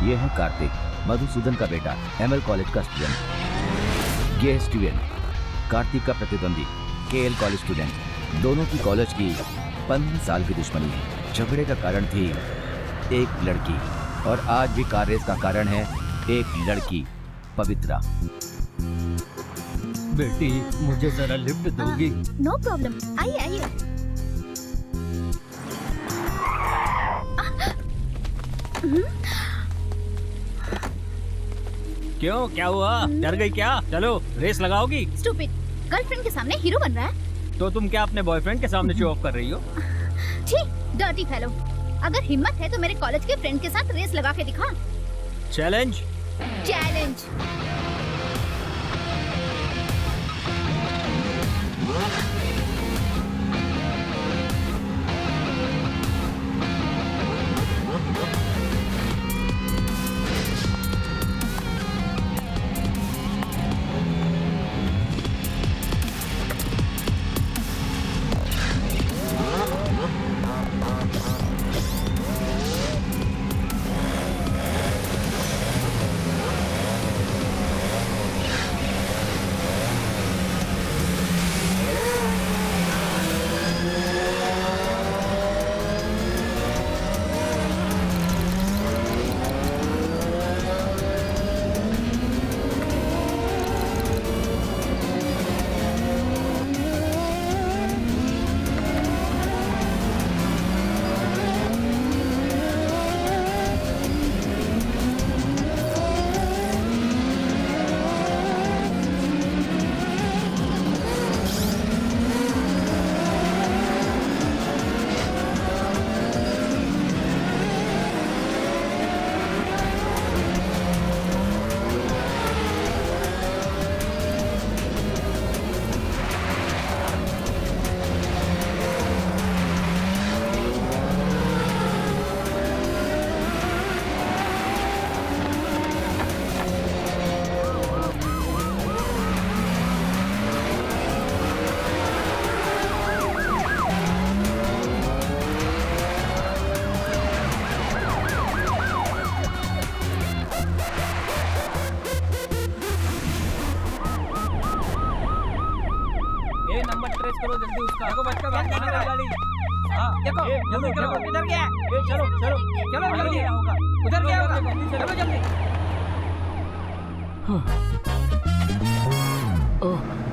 ये है कार्तिक, मधुसूदन का बेटा, एमएल कॉलेज का स्टूडेंट। ये है स्टीवन, कार्तिक का प्रतिद्वंदी, केएल कॉलेज स्टूडेंट। दोनों की कॉलेज की 15 साल की दुश्मनी है। झगड़े का कारण थी एक लड़की, और आज भी कार रेस का कारण है एक लड़की, पवित्रा। बेटी, मुझे जरा लिफ्ट दोगी? नो प्रॉब्लम, आइए आइए। क्यों, क्या हुआ? डर गई क्या? चलो रेस लगाओगी? स्टूपिड, गर्लफ्रेंड के सामने हीरो बन रहा है। तो तुम क्या अपने बॉयफ्रेंड के सामने शो ऑफ कर रही हो? छी, डर्टी फेलो। अगर हिम्मत है तो मेरे कॉलेज के फ्रेंड के साथ रेस लगा के दिखा। चैलेंज? चैलेंज।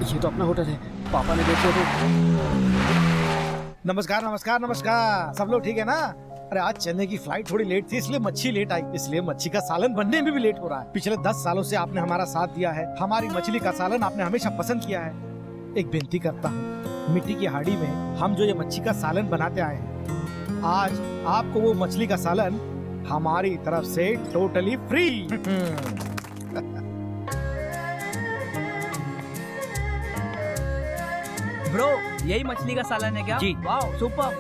ये तो अपना होटल है, पापा ने देखो तो। नमस्कार नमस्कार नमस्कार, सब लोग ठीक है ना? अरे आज चेन्नई की फ्लाइट थोड़ी लेट थी, इसलिए मच्छी लेट आई, इसलिए मच्छी का सालन बनने में भी लेट हो रहा है। पिछले 10 सालों से आपने हमारा साथ दिया है, हमारी मछली का सालन आपने हमेशा पसंद किया है। एक विनती करता हूँ, मिट्टी की हाड़ी में हम जो ये मच्छी का सालन बनाते आए हैं, आज आपको वो मछली का सालन हमारी तरफ से टोटली फ्री। ब्रो, यही मछली का सालन है क्या? जी। Wow, super.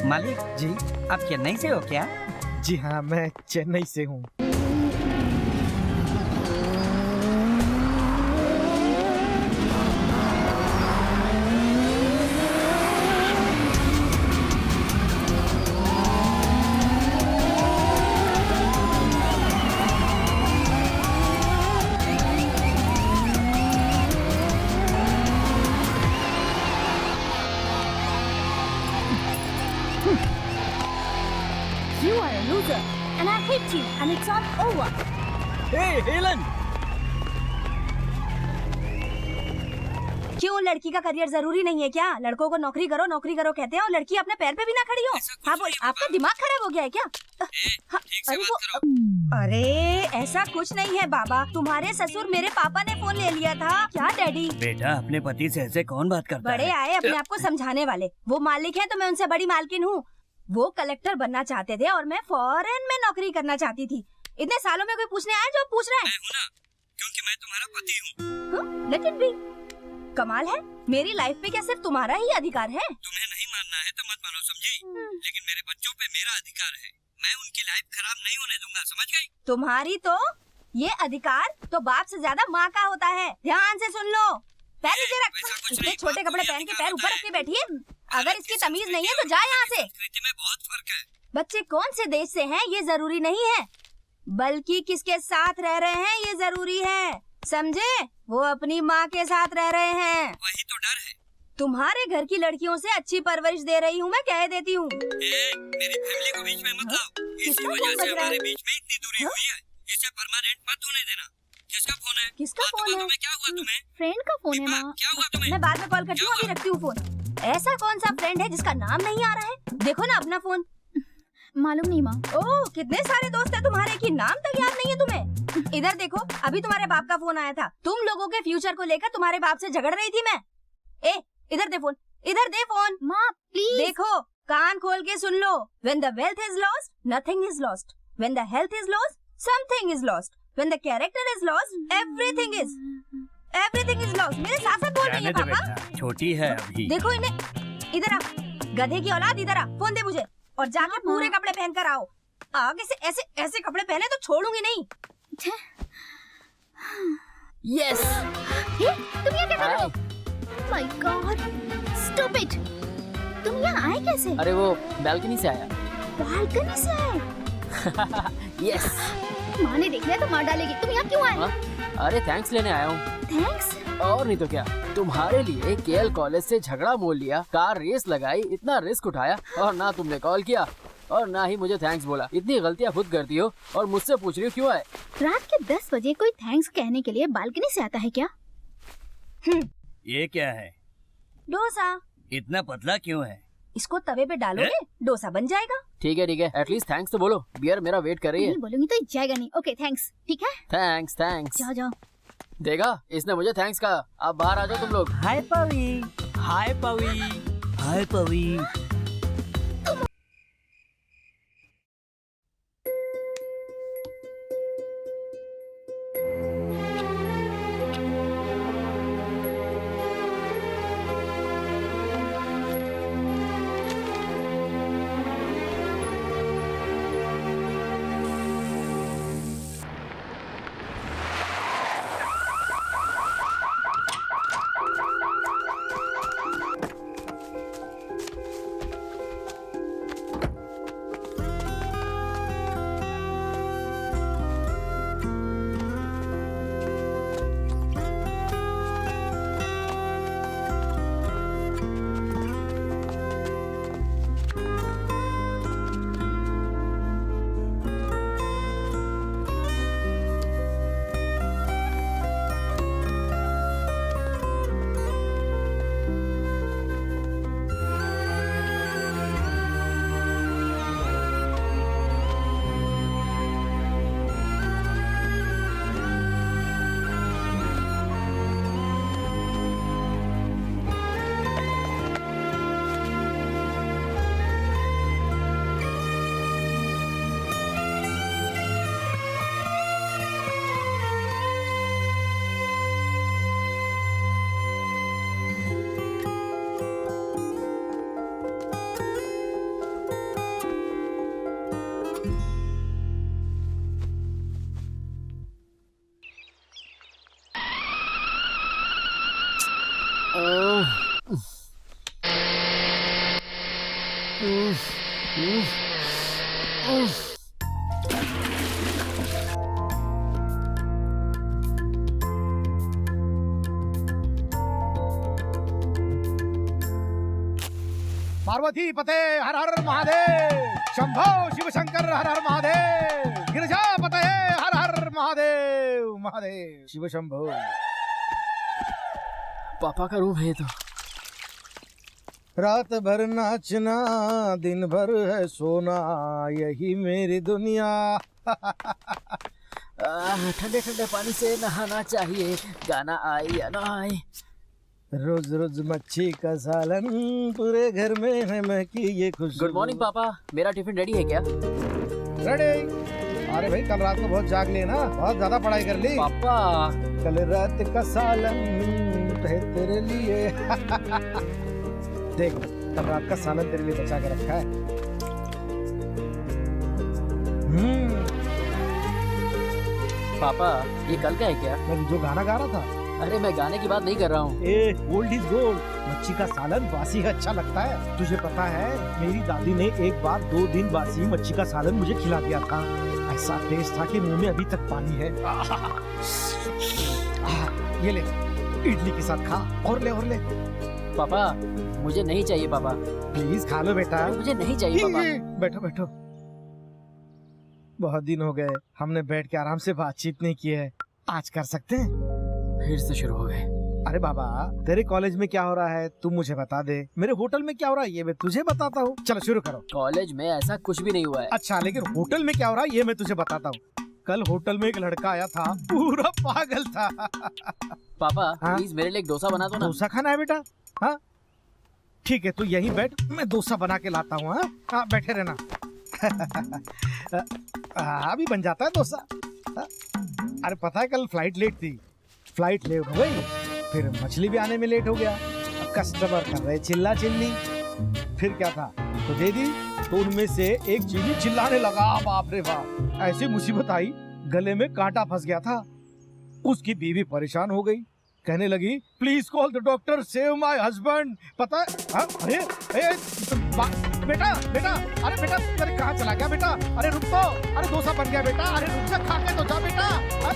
मालिक जी आप चेन्नई से हो क्या? जी हाँ, मैं चेन्नई से हूँ। You are a loser, and I hate you, and it's all over. Hey Helen, क्यों, लड़की का करियर जरूरी नहीं है क्या? लड़कों को नौकरी करो कहते हैं, और लड़की अपने पैर पे भी ना खड़ी हो। हाँ बोल, आपका दिमाग खराब हो गया है क्या? हाँ, अरे ऐसा कुछ नहीं है बाबा, तुम्हारे ससुर मेरे पापा ने फोन ले लिया था। क्या डैडी? बेटा अपने पति से ऐसे कौन बात करता बड़े है? आए अपने आप को समझाने वाले। वो मालिक है तो मैं उनसे बड़ी मालकिन हूँ। वो कलेक्टर बनना चाहते थे और मैं फॉरेन में नौकरी करना चाहती थी। इतने सालों में कोई पूछने आया जो पूछ रहा है? मैं हूं ना, क्योंकि मैं तुम्हारा पति हूँ। Let it be. कमाल है, मेरी लाइफ पे क्या सिर्फ तुम्हारा ही अधिकार है? तुम्हें नहीं मानना है तो मत मानो, समझी? लेकिन मेरे बच्चों पे मेरा अधिकार है, मैं उनकी लाइफ खराब नहीं होने दूंगा, समझ गई? तुम्हारी तो ये अधिकार तो बाप से ज्यादा माँ का होता है। ध्यान से सुन लो। पैर नीचे रख। इतने छोटे कपड़े पहन के पैर ऊपर रख के बैठी है। अगर इसकी तमीज नहीं है तो जा यहाँ से। संस्कृति में बहुत फर्क है। बच्चे कौन से देश से हैं ये जरूरी नहीं है, बल्कि किसके साथ रह रहे हैं ये जरूरी है, समझे? वो अपनी माँ के साथ रह रहे हैं। वही तो डर है। तुम्हारे घर की लड़कियों से अच्छी परवरिश दे रही हूँ, मैं कह देती हूँ। मेरी फैमिली को बीच में मत लाओ। इसी किसका वजह फोन से बज रहा है? हमारे बीच में इतनी दूरी हुई है। इसे परमानेंट मत होने देना। किसका फोन है? किसका बात तो फोन है? बातों में क्या हुआ तुम्हें? फ्रेंड का फोन है दीपा, माँ। क्या हुआ तुम्हें? मैं बाद में कॉल करती हूँ, अभी रखती हूँ फोन। ऐसा कौन सा फ्रेंड है जिसका नाम नहीं आ रहा है? देखो ना अपना फोन। मालूम नहीं माँ। ओह, कितने सारे दोस्त हैं तुम्हारे कि नाम तक याद नहीं है तुम्हें। इधर देखो, अभी तुम्हारे बाप का फोन आया था। तुम लोगों के फ्यूचर को लेकर तुम्हारे बाप से झगड़ रही थी मैं। इधर दे फोन, इधर दे फोन। माँ प्लीज। देखो, कान खोल के सुन लो। When the wealth is lost, nothing is lost. When the health is lost, something is lost. When the character is lost, everything is lost. मेरे साथ साथ बोल रही है पापा। छोटी है अभी। देखो इन्हें, इधर आ, गधे की औलाद, इधर आ, फोन दे मुझे और जाके पूरे कपड़े पहन कर आओ। आगे से ऐसे ऐसे कपड़े पहने तो छोड़ूंगी नहीं। यस। तुम यहाँ क्या कर रहे हो? My God, stop it. तुम यहाँ आए कैसे? अरे वो बालकनी से आया। बालकनी से आए? यस। माँ ने देख लिया तो मार डालेगी। तुम यहाँ क्यों आए? अरे थैंक्स लेने आया हूँ। थैंक्स? और नहीं तो क्या, तुम्हारे लिए केएल कॉलेज से झगड़ा मोल लिया, कार रेस लगाई, इतना रिस्क उठाया और ना तुमने कॉल किया और ना ही मुझे थैंक्स बोला। इतनी गलतियाँ खुद करती हो और मुझसे पूछ रही हो क्यों आए? रात के 10 बजे कोई थैंक्स कहने के लिए बालकनी से आता है क्या? ये क्या है? डोसा। इतना पतला क्यों है? इसको तवे पे डालोगे, डोसा बन जाएगा। ठीक है, एटलीस्ट थैंक्स तो बोलो। बियर मेरा वेट कर रही है। नहीं बोलूंगी तो जाएगा नहीं। ओके थैंक्स, ठीक है? थैंक्स। जाओ जाओ। देखा, इसने मुझे थैंक्स कहा। अब बाहर आ जाओ तुम लोग। हाय पवी। हाय पवी। हाय पवी। पार्वती पते हर हर महादेव, शंभो शिव शंकर हर हर महादेव, गिरिजा पते हर हर महादेव, महादेव शिव शंभो। पापा का रूम है ये तो। रात भर नाचना, दिन भर है सोना, यही मेरी दुनिया। ठंडे ठंडे पानी से नहाना चाहिए, गाना आए या ना आए। रोज रोज मच्छी का सालन, पूरे घर में है महकी ये खुशबू। गुड मॉर्निंग पापा, मेरा टिफिन रेडी है क्या? रेडी। अरे भाई कल रात को बहुत जाग लिए ना, बहुत ज्यादा पढ़ाई कर ली। पापा कल रात का सालन है तेरे लिए। देख कल रात का सालन तेरे लिए बचा के रखा है। पापा ये कल का है क्या? मैं जो गाना गा रहा था। अरे मैं गाने की बात नहीं कर रहा हूँ। ओल्ड इज गोल्ड, मच्छी का सालन बासी है अच्छा लगता है। तुझे पता है मेरी दादी ने एक बार 2 दिन बासी मच्छी का सालन मुझे खिला दिया था। ऐसा टेस्ट था कि मुंह में अभी तक पानी है। ये ले, इडली के साथ खा। और ले पापा मुझे नहीं चाहिए पापा, प्लीज खा लो बेटा। मुझे नहीं चाहिए पापा। बैठो। बहुत दिन हो गए हमने बैठ के आराम से बातचीत नहीं की है, आज कर सकते हैं? फिर से शुरू हो गए। अरे बाबा, तेरे कॉलेज में क्या हो रहा है तू मुझे बता दे, मेरे होटल में क्या हो रहा है ये मैं तुझे बताता हूँ। चलो शुरू करो। कॉलेज में ऐसा कुछ भी नहीं हुआ है। अच्छा, लेकिन होटल में क्या हो रहा है ये मैं तुझे बताता हूँ। कल होटल में एक लड़का आया था, पूरा पागल था। पापा हाँ? प्लीज मेरे लिए एक डोसा बना दो ना। डोसा खाना है बेटा? हाँ ठीक है, तू यहीं बैठ, मैं डोसा बना के लाता हूँ। हाँ बैठे रहना। अभी बन जाता है डोसा। अरे पता है कल फ्लाइट लेट थी, फ्लाइट लेट हो गई, फिर मछली भी आने में लेट हो गया। अब कस्टमर कर रहे चिल्ला चिल्ली, फिर क्या था तो दे दी, तो उनमें से एक चीनी चिल्लाने लगा, बाप रे बाप, ऐसी मुसीबत आई गले में कांटा फंस गया था। उसकी बीवी परेशान हो गई, कहने लगी please call the doctor, save my husband. पता है अरे बेटा अरे बेटा अरे कहाँ चला गया बेटा? अरे रुक तो, अरे डोसा बन गया बेटा, अरे रुक जा, खा के तो जा बेटा।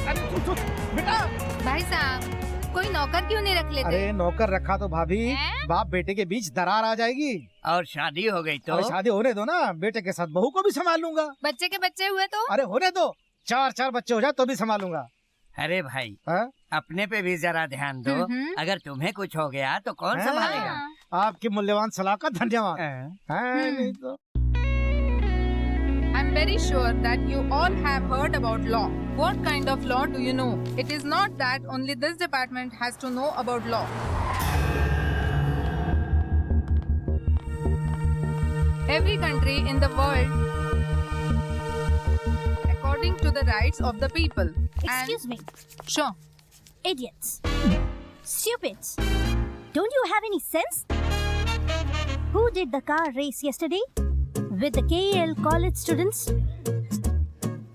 अरे सुन बेटा। भाई साहब कोई नौकर क्यों नहीं रख लेते? अरे नौकर रखा तो भाभी हैं? बाप बेटे के बीच दरार आ जाएगी। और शादी हो गई तो अरे शादी होने दो ना, बेटे के साथ बहू को भी संभाल लूंगा। बच्चे के बच्चे हुए तो? अरे होने दो, 4 बच्चे हो जाए तो भी संभालूंगा। अरे भाई हाँ? अपने पे भी जरा ध्यान दो, अगर तुम्हें कुछ हो गया तो कौन हाँ। संभालेगा? आपकी मूल्यवान सलाह का धन्यवाद। हाँ, नहीं तो। I'm very sure that you all have heard about law. What kind of law do you know? It is not that only this department has to know about law. Every country in the world according to the rights of the people. Excuse me, Sure. idiots, stupids. Don't you have any sense? Who did the car race yesterday? With the KL college students?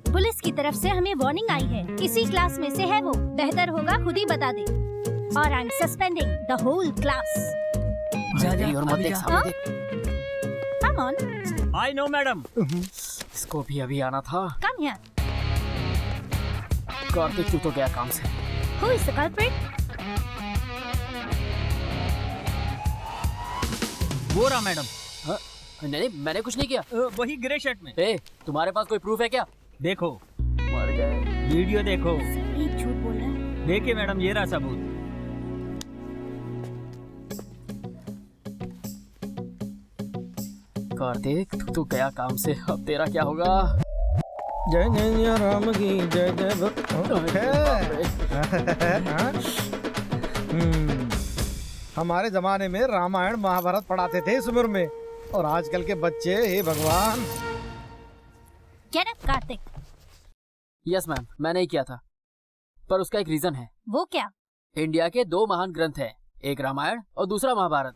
Police की तरफ से हमें warning आई है, इसी class में से है वो, बेहतर होगा खुद ही बता दे। और I am suspending the whole class. और मत देख, सामने देख। Come on, I know madam. इसको भी अभी आना था। Come here. कार्तिक तू तो गया काम से। Who is the culprit? वो रहा मैडम। हाँ? नहीं मैंने कुछ नहीं किया। वही ग्रे शर्ट में। ए, तुम्हारे पास कोई प्रूफ है क्या? देखो मर गए। वीडियो देखो। एक झूठ बोल रहा है। देखिए मैडम, ये रहा सबूत। कार्तिक तू गया काम से, अब तेरा क्या होगा? जय जय राम की जय जय। हमारे जमाने में रामायण महाभारत पढ़ाते थे इस उम्र में, और आजकल के बच्चे, हे भगवान। Get up, Kartik. Yes ma'am, मैंने ही किया था, पर उसका एक रीजन है। वो क्या? इंडिया के 2 महान ग्रंथ हैं, एक रामायण और दूसरा महाभारत,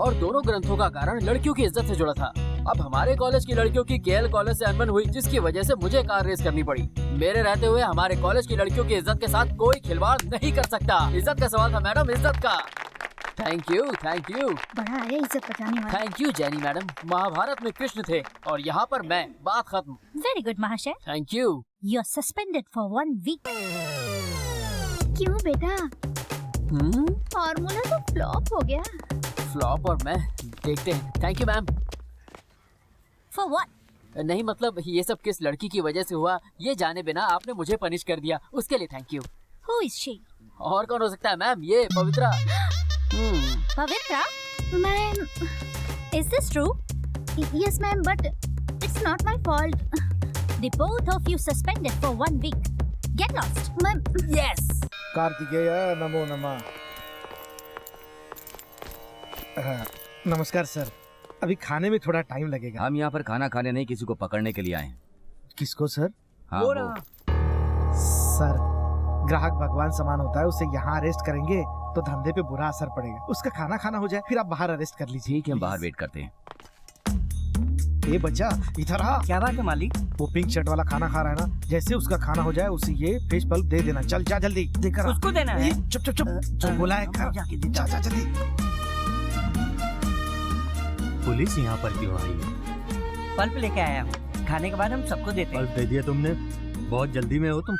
और दोनों ग्रंथों का कारण लड़कियों की इज्जत से जुड़ा था। अब हमारे कॉलेज की लड़कियों की केएल कॉलेज से अनबन हुई, जिसकी वजह से मुझे कार रेस करनी पड़ी। मेरे रहते हुए हमारे कॉलेज की लड़कियों की इज्जत के साथ कोई खिलवाड़ नहीं कर सकता। इज्जत का सवाल था मैडम, इज्जत का। थैंक यू बड़ा आया इज्जत बचाने वाला। Thank you Jenny madam. Mahabharata में कृष्ण थे और यहाँ पर मैं, बात खत्म। वेरी गुड महाशय। Thank you. You are suspended for 1 week. क्यों बेटा? फॉर्मूला तो फ्लॉप हो गया। फ्लॉप और मैं देखते हैं। Thank you ma'am. For what? नहीं मतलब ये सब किस लड़की की वजह से हुआ ये जाने बिना आपने मुझे पनिश कर दिया, उसके लिए thank you. Who is she? और कौन हो सकता है मैम? ये Pavitra. Pavitra? Ma'am, is this true? Yes ma'am, but it's not my fault. The both of you suspended for 1 week. Get lost. Ma'am, yes. Kartikeya नमो नमः। नमस्कार सर, अभी खाने में थोड़ा टाइम लगेगा। हम यहाँ पर खाना खाने नहीं, किसी को पकड़ने के लिए आए हैं। किसको सर? हाँ वो वो। रहा। सर, ग्राहक भगवान समान होता है, उसे यहाँ अरेस्ट करेंगे तो धंधे पे बुरा असर पड़ेगा। उसका खाना खाना हो जाए फिर आप बाहर अरेस्ट कर लीजिए। ठीक है, हम बाहर वेट करते हैं। ये बच्चा इधर आ। क्या बात है मालिक? वो पिंक शर्ट वाला खाना खा रहा है ना, जैसे उसका खाना हो जाए उसे ये फेस बल्ब दे देना। चल जा जल्दी, देकर आ। उसको देना है? चुप चुप चुप, जो बोला है कर। जाके जा जा जल्दी। पुलिस यहाँ पर क्यों आई है? पल्प लेके आया हूँ, खाने के बाद हम सबको देते हैं। पल्प दे दिया तुमने? बहुत जल्दी में हो तुम।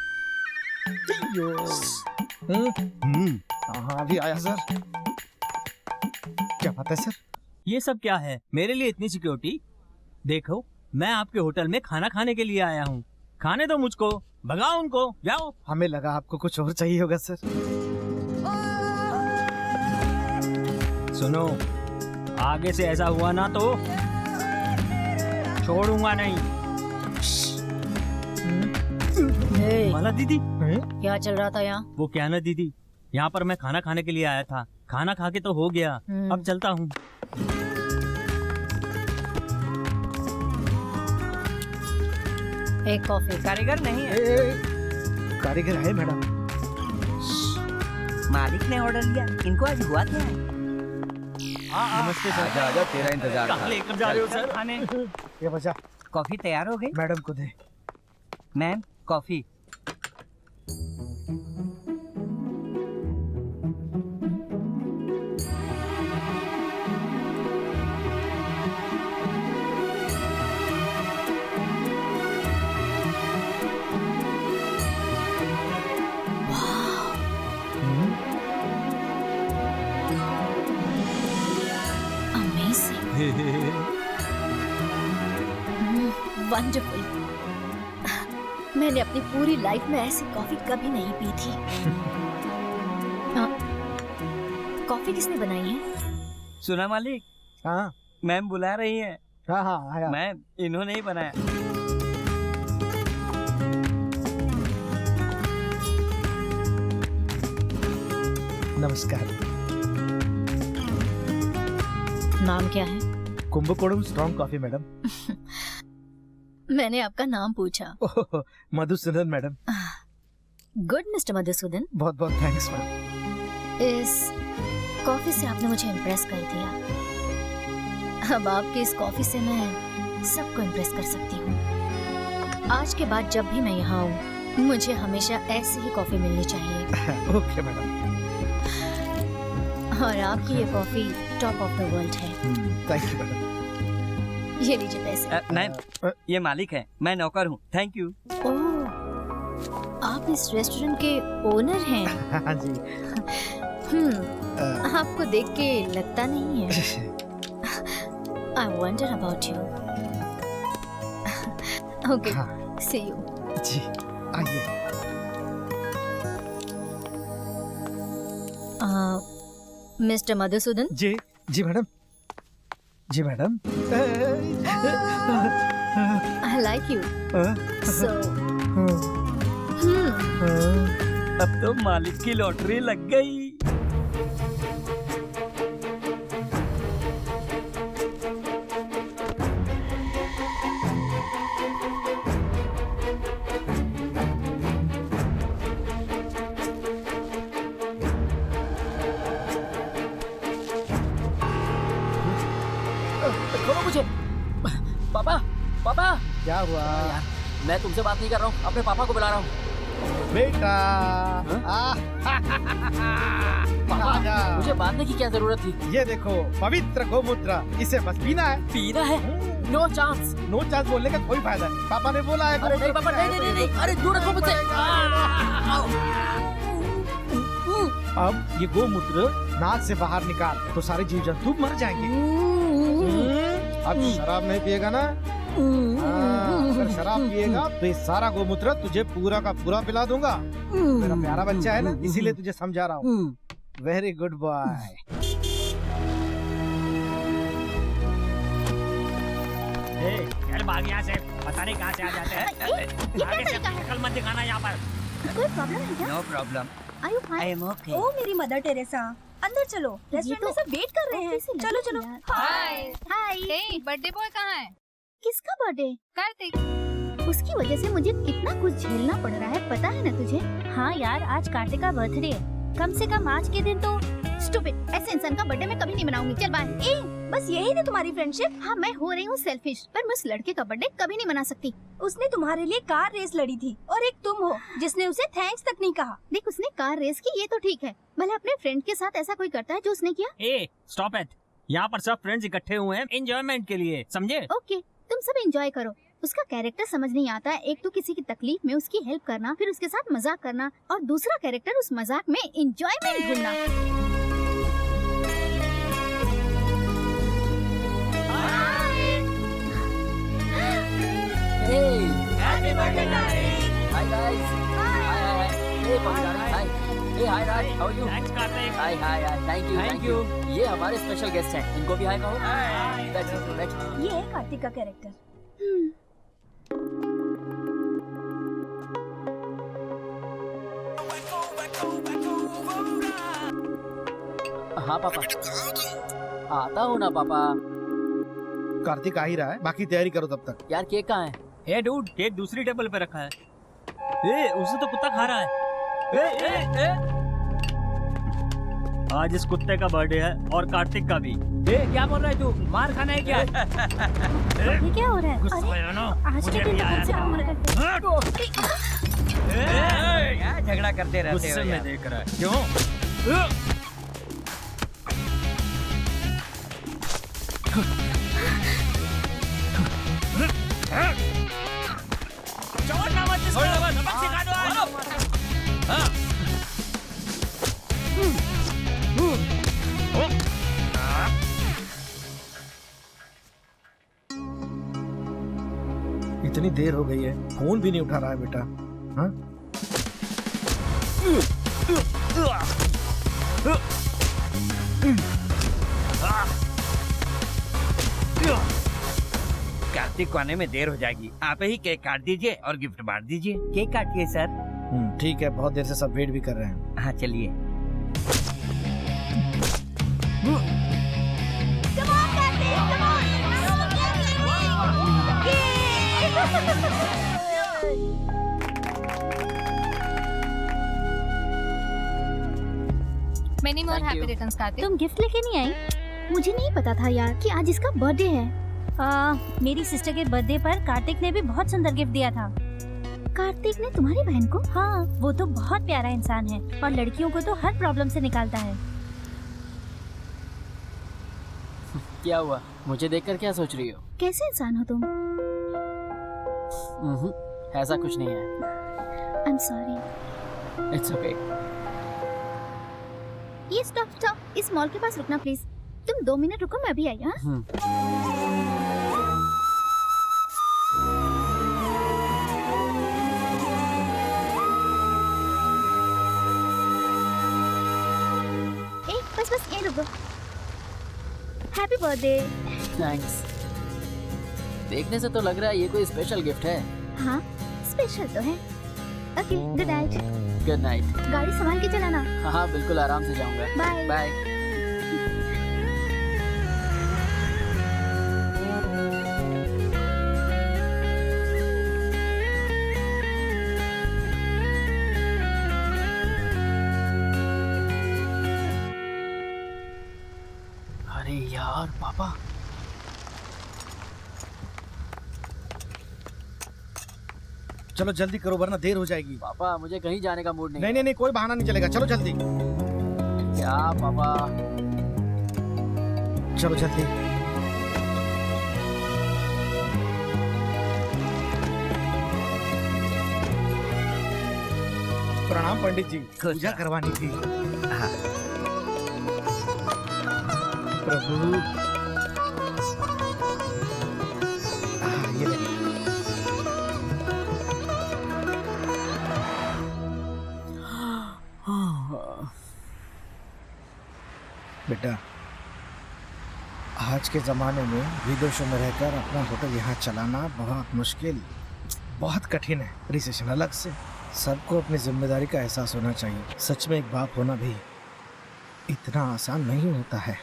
हाँ अभी आया सर। क्या बात है सर? ये सब क्या है? मेरे लिए इतनी सिक्योरिटी? देखो, मैं आपके होटल में खाना खाने के लिए आया हूँ। खाने दो मुझको, भगाओ उनको, जाओ। हमें लगा आपको कुछ और चाहिए होगा सर। सुनो, आगे से ऐसा हुआ ना तो छोड़ूंगा नहीं। माला दीदी, क्या चल रहा था यहाँ? वो क्या ना दीदी, यहाँ पर मैं खाना खाने के लिए आया था। खाना खा के तो हो गया, अब चलता हूँ। एक कॉफी। कारीगर नहीं है, कारीगर है मैडम। मालिक ने ऑर्डर लिया। इनको आज हुआ क्या है? नमस्ते सर। आजा आजा, तेरा इंतजार कहाँ था। लेकर जा रहे हो सर? खाने। ये बचा, कॉफी तैयार हो गई? मैडम को दे। Ma'am coffee. वंडरफुल। मैंने अपनी पूरी लाइफ में ऐसी कॉफी कभी नहीं पी थी। कॉफी किसने बनाई है? सुना मालिक, हाँ मैम बुला रही है। हाँ हाँ आया। मैम इन्होंने ही बनाया। नमस्कार। नाम क्या है? Kumbakonam strong coffee madam. मैंने आपका नाम पूछा। Madhusudan madam. Good mister Madhusudan. बहुत बहुत थैंक्स मैम। इस कॉफी से आपने मुझे इम्प्रेस कर दिया। अब आपकी इस कॉफी से मैं सबको इम्प्रेस कर सकती हूँ। आज के बाद जब भी मैं यहाँ आऊँ, मुझे हमेशा ऐसी ही कॉफी मिलनी चाहिए। Okay madam. और आपकी ये coffee top of the world है। Thank you madam. ये लीजिए पैसे। मैम ये मालिक है, मैं नौकर हूँ। Thank you. ओह, आप इस रेस्टोरेंट के ओनर हैं? हाँ जी। आपको देख के लगता नहीं है। I wonder about you. Okay, see you. जी आइए। मिस्टर मधुसूदन। जी जी मैडम। जी madam. I like you. So, अब तो मालिक की लॉटरी लग गई। छोड़ो मुझे। पापा, पापा। क्या हुआ? यार, मैं तुमसे बात नहीं कर रहा हूँ, अपने पापा को बुला रहा हूँ। बेटा पापा, मुझे बांधने की क्या जरूरत थी? ये देखो पवित्र गोमूत्र, इसे बस पीना है। पीना है? No chance. नो चांस बोलने का कोई फायदा नहीं। पापा ने बोला है। अरे नहीं पापा, नहीं नहीं नहीं, अरे दूर रखो मुझसे। अब ये गोमूत्र नाक से बाहर निकाल तो सारे जीव जंतु मर जाएंगे। अब शराब नहीं पिएगा ना? अगर शराब पिएगा तो ये सारा गोमूत्र तुझे पूरा का पूरा पिला दूंगा। मेरा प्यारा बच्चा है ना, इसीलिए तुझे समझा रहा हूँ। Very good boy. यार भाग यहाँ से, पता नहीं कहाँ से आ जाते हैं। आगे से शक्ल मत दिखाना यहाँ पर। कोई प्रॉब्लम है क्या? No problem, Are you I fine? Am okay. ओ मेरी मदर टेरेसा, अंदर चलो। रेस्टोरेंट में सब वेट कर रहे हैं। चलो चलो। हाय। हाय। हे, बर्थडे बॉय कहाँ है? किसका बर्थडे? कार्तिक। उसकी वजह से मुझे कितना कुछ झेलना पड़ रहा है, पता है ना तुझे? हाँ यार, आज कार्तिक का बर्थडे है। कम से कम आज के दिन तो स्टूपिड, ऐसे इंसान का बर्थडे मैं कभी नहीं मनाऊंगी। चल बाय। ए, बस यही थी तुम्हारी फ्रेंडशिप? हाँ, मैं हो रही हूँ सेल्फिश, पर मैं उस लड़के का बर्थडे कभी नहीं मना सकती। उसने तुम्हारे लिए कार रेस लड़ी थी और एक तुम हो जिसने उसे थैंक्स तक नहीं कहा। देख, उसने कार रेस की, ये तो ठीक है, भले अपने फ्रेंड के साथ ऐसा कोई करता है जो उसने किया। ए, स्टॉप इट। यहाँ पर सब फ्रेंड्स इकट्ठे हुए हैं एंजॉयमेंट के लिए, समझे? ओके, तुम सब एंजॉय करो। उसका कैरेक्टर समझ नहीं आता। एक तो किसी की तकलीफ में उसकी हेल्प करना, फिर उसके साथ मजाक करना, और दूसरा कैरेक्टर उस मजाक में एंजॉयमेंट ढूंढना। Happy birthday, Kartik! Hi guys. Hi. Hey, Hi. Hey, hi Raj. How are you? Thanks Kartik. Hi. Thank you. ये हमारे स्पेशल गेस्ट हैं। इनको भी हाय कहो। Hi. बैठ। ये है कार्तिक का कैरेक्टर। हाँ पापा। आता हूँ ना पापा। कार्तिक आ ही रहा है, बाकी तैयारी करो तब तक। यार केक कहाँ है? ए डूड, केक दूसरी टेबल पे रखा है। ए, उसे तो कुत्ता खा रहा है। ए। आज इस कुत्ते का बर्थडे है और कार्तिक का भी। ए, क्या बोल रहा है तू? मार खाना है क्या? ये क्या हो रहा है? गुस्सा अरे, है ना? आज के मुझे दिन भी तो आया मुझसे था। हम करते हैं। क्या झगड़ा करते रहते हो गुस्से में यार? देख रहा है। क्यों? छोड़ना मत इसको, सबक सिखा दो आज। इतनी देर हो गई है, फोन भी नहीं उठा रहा है बेटा। हाँ? कार्तिक को आने में देर हो जाएगी, आप ही केक काट दीजिए और गिफ्ट बांट दीजिए। केक काटिए सर। ठीक है, बहुत देर से सब वेट भी कर रहे हैं। हाँ चलिए। Many more Thank happy you. returns, Kartik. तुम गिफ्ट लेके नहीं आई? मुझे नहीं पता था यार कि आज इसका बर्थडे है। मेरी सिस्टर के बर्थडे पर कार्तिक ने भी बहुत सुंदर गिफ्ट दिया था। कार्तिक ने तुम्हारी बहन को? हाँ, वो तो बहुत प्यारा इंसान है और लड़कियों को तो हर प्रॉब्लम से निकालता है। क्या हुआ? मुझे देखकर क्या सोच रही हो? कैसे इंसान हो तुम? ऐसा कुछ नहीं है। I am sorry. It's okay. ये स्टॉप, इस मॉल के पास रुकना प्लीज। तुम 2 मिनट रुको, मैं अभी आई। हाँ, बस यहीं रुको। Happy birthday. थैंक्स। देखने से तो लग रहा है ये कोई स्पेशल गिफ्ट है। हाँ, स्पेशल तो है। Okay, good night. Good night. गाड़ी संभाल के चलाना। हाँ बिल्कुल, आराम से जाऊंगा। बाय। बाय। अरे यार पापा, चलो जल्दी करो वरना देर हो जाएगी। पापा मुझे कहीं जाने का मूड नहीं। नहीं नहीं नहीं, कोई बहाना नहीं चलेगा। चलो जल्दी, क्या पापा? चलो जल्दी। प्रणाम पंडित जी, पूजा करवानी थी। प्रभु, ये ले। बेटा, आज के ज़माने में विदेशों में रहकर अपना होटल यहाँ चलाना बहुत मुश्किल, बहुत कठिन है। रिसेशन अलग से। सबको अपनी जिम्मेदारी का एहसास होना चाहिए। सच में एक बाप होना भी इतना आसान नहीं होता है।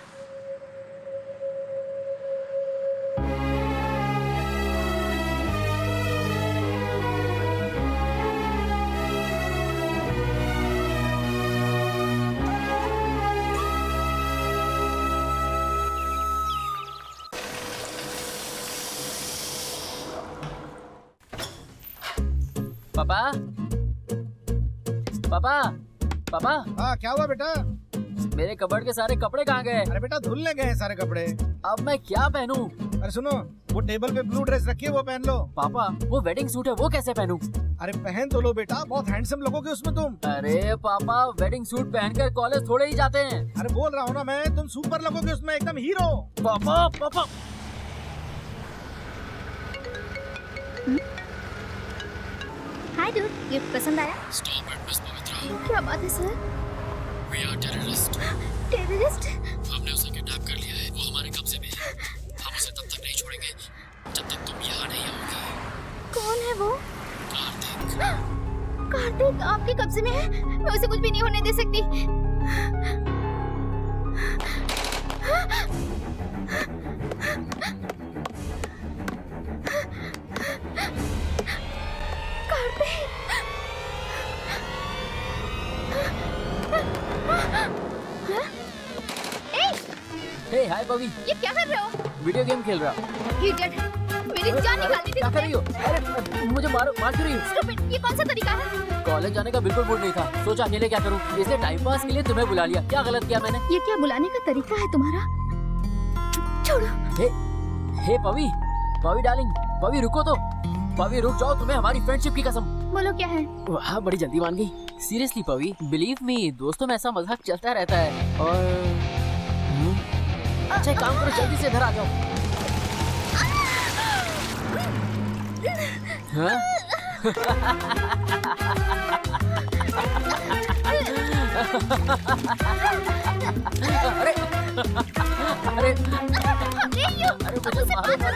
पापा, पापा, पापा, हाँ, क्या हुआ बेटा? मेरे कबर्ड के सारे कपड़े कहाँ गए? अरे बेटा धुलने गए हैं सारे कपड़े। अब मैं क्या पहनूं? अरे सुनो, वो टेबल पे ब्लू ड्रेस रखी है, वो पहन लो। पापा वो वेडिंग सूट है, वो कैसे पहनूं? अरे पहन तो लो बेटा, बहुत हैंडसम लगोगे उसमें तुम। अरे पापा वेडिंग सूट पहनकर कॉलेज थोड़े ही जाते हैं। अरे बोल रहा हूँ ना मैं, तुम सुपर लगोगे उसमें, एकदम हीरो। पापा पापा हाय डूड, गिफ्ट पसंद आया? Stop it, Miss Pavitra. क्या बात है sir? We are terrorists. Terrorist? हमने उसे किडनैप कर लिया है। वो हमारे कब्जे में है। हम उसे तब तक नहीं छोड़ेंगे जब तक तुम यहाँ नहीं आओगी। कौन है वो? कार्तिक। कार्तिक आपके कब्जे में है? मैं उसे कुछ भी नहीं होने दे सकती। हे हाय पवी, ये क्या कर रहे हो? वीडियो गेम खेल रहा। इडियट, मेरी जान निकाल दी थी। क्या कर रही हो? अरे मुझे मार क्यों रही हो? Stupid, ये कौन सा तरीका है? कॉलेज जाने का बिल्कुल मूड नहीं था, सोचा अकेले क्या करूं, इसलिए टाइम पास के लिए तुम्हें बुला लिया। क्या गलत किया मैंने? ये क्या बुलाने का तरीका है तुम्हारा? छोड़ो। हे पवी, पवी डार्लिंग, पवी रुको तो। पवी रुक जाओ, तुम्हें हमारी फ्रेंडशिप की कसम। बोलो क्या है? वाह बड़ी जल्दी मान गई। सीरियसली पवी, बिलीव मी, दोस्तों में ऐसा मजाक चलता रहता है। और अच्छा एक काम करो, जल्दी से इधर आ जाओ। हाँ? अरे अरे अरे मुझे मारो मत।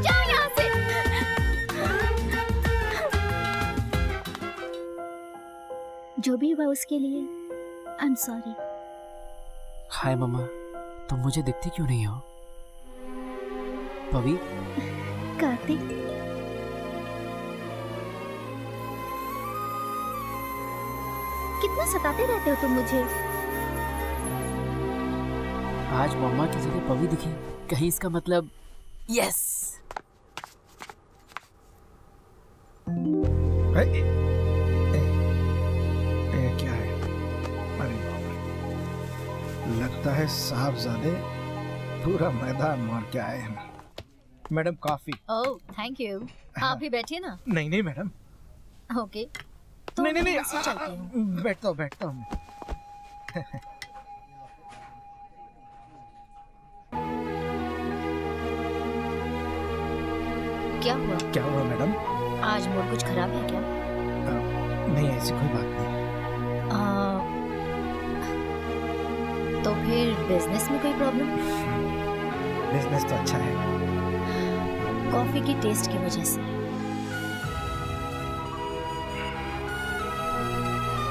जाओ यहाँ से। जो भी हुआ उसके लिए आई एम सॉरी। हाय मम्मा, तुम मुझे दिखती क्यों नहीं हो? पवी, कार्तिक, कितना सताते रहते हो तुम मुझे। आज मम्मा की जगह पवी दिखी, कहीं इसका मतलब यस। क्या है? अरे बाप रे, लगता है साहबजादे पूरा मैदान मार के आए हैं। Madam coffee. Oh thank you. आप भी बैठिए ना। नहीं मैडम। ओके तो नहीं मैं यहाँ से चलती हूँ। बैठता हूँ। क्या हुआ मैडम? आज मूड कुछ खराब है क्या? नहीं ऐसी कोई बात नहीं। तो फिर बिजनेस में कोई प्रॉब्लम? बिजनेस तो अच्छा है। कॉफी की टेस्ट की वजह से।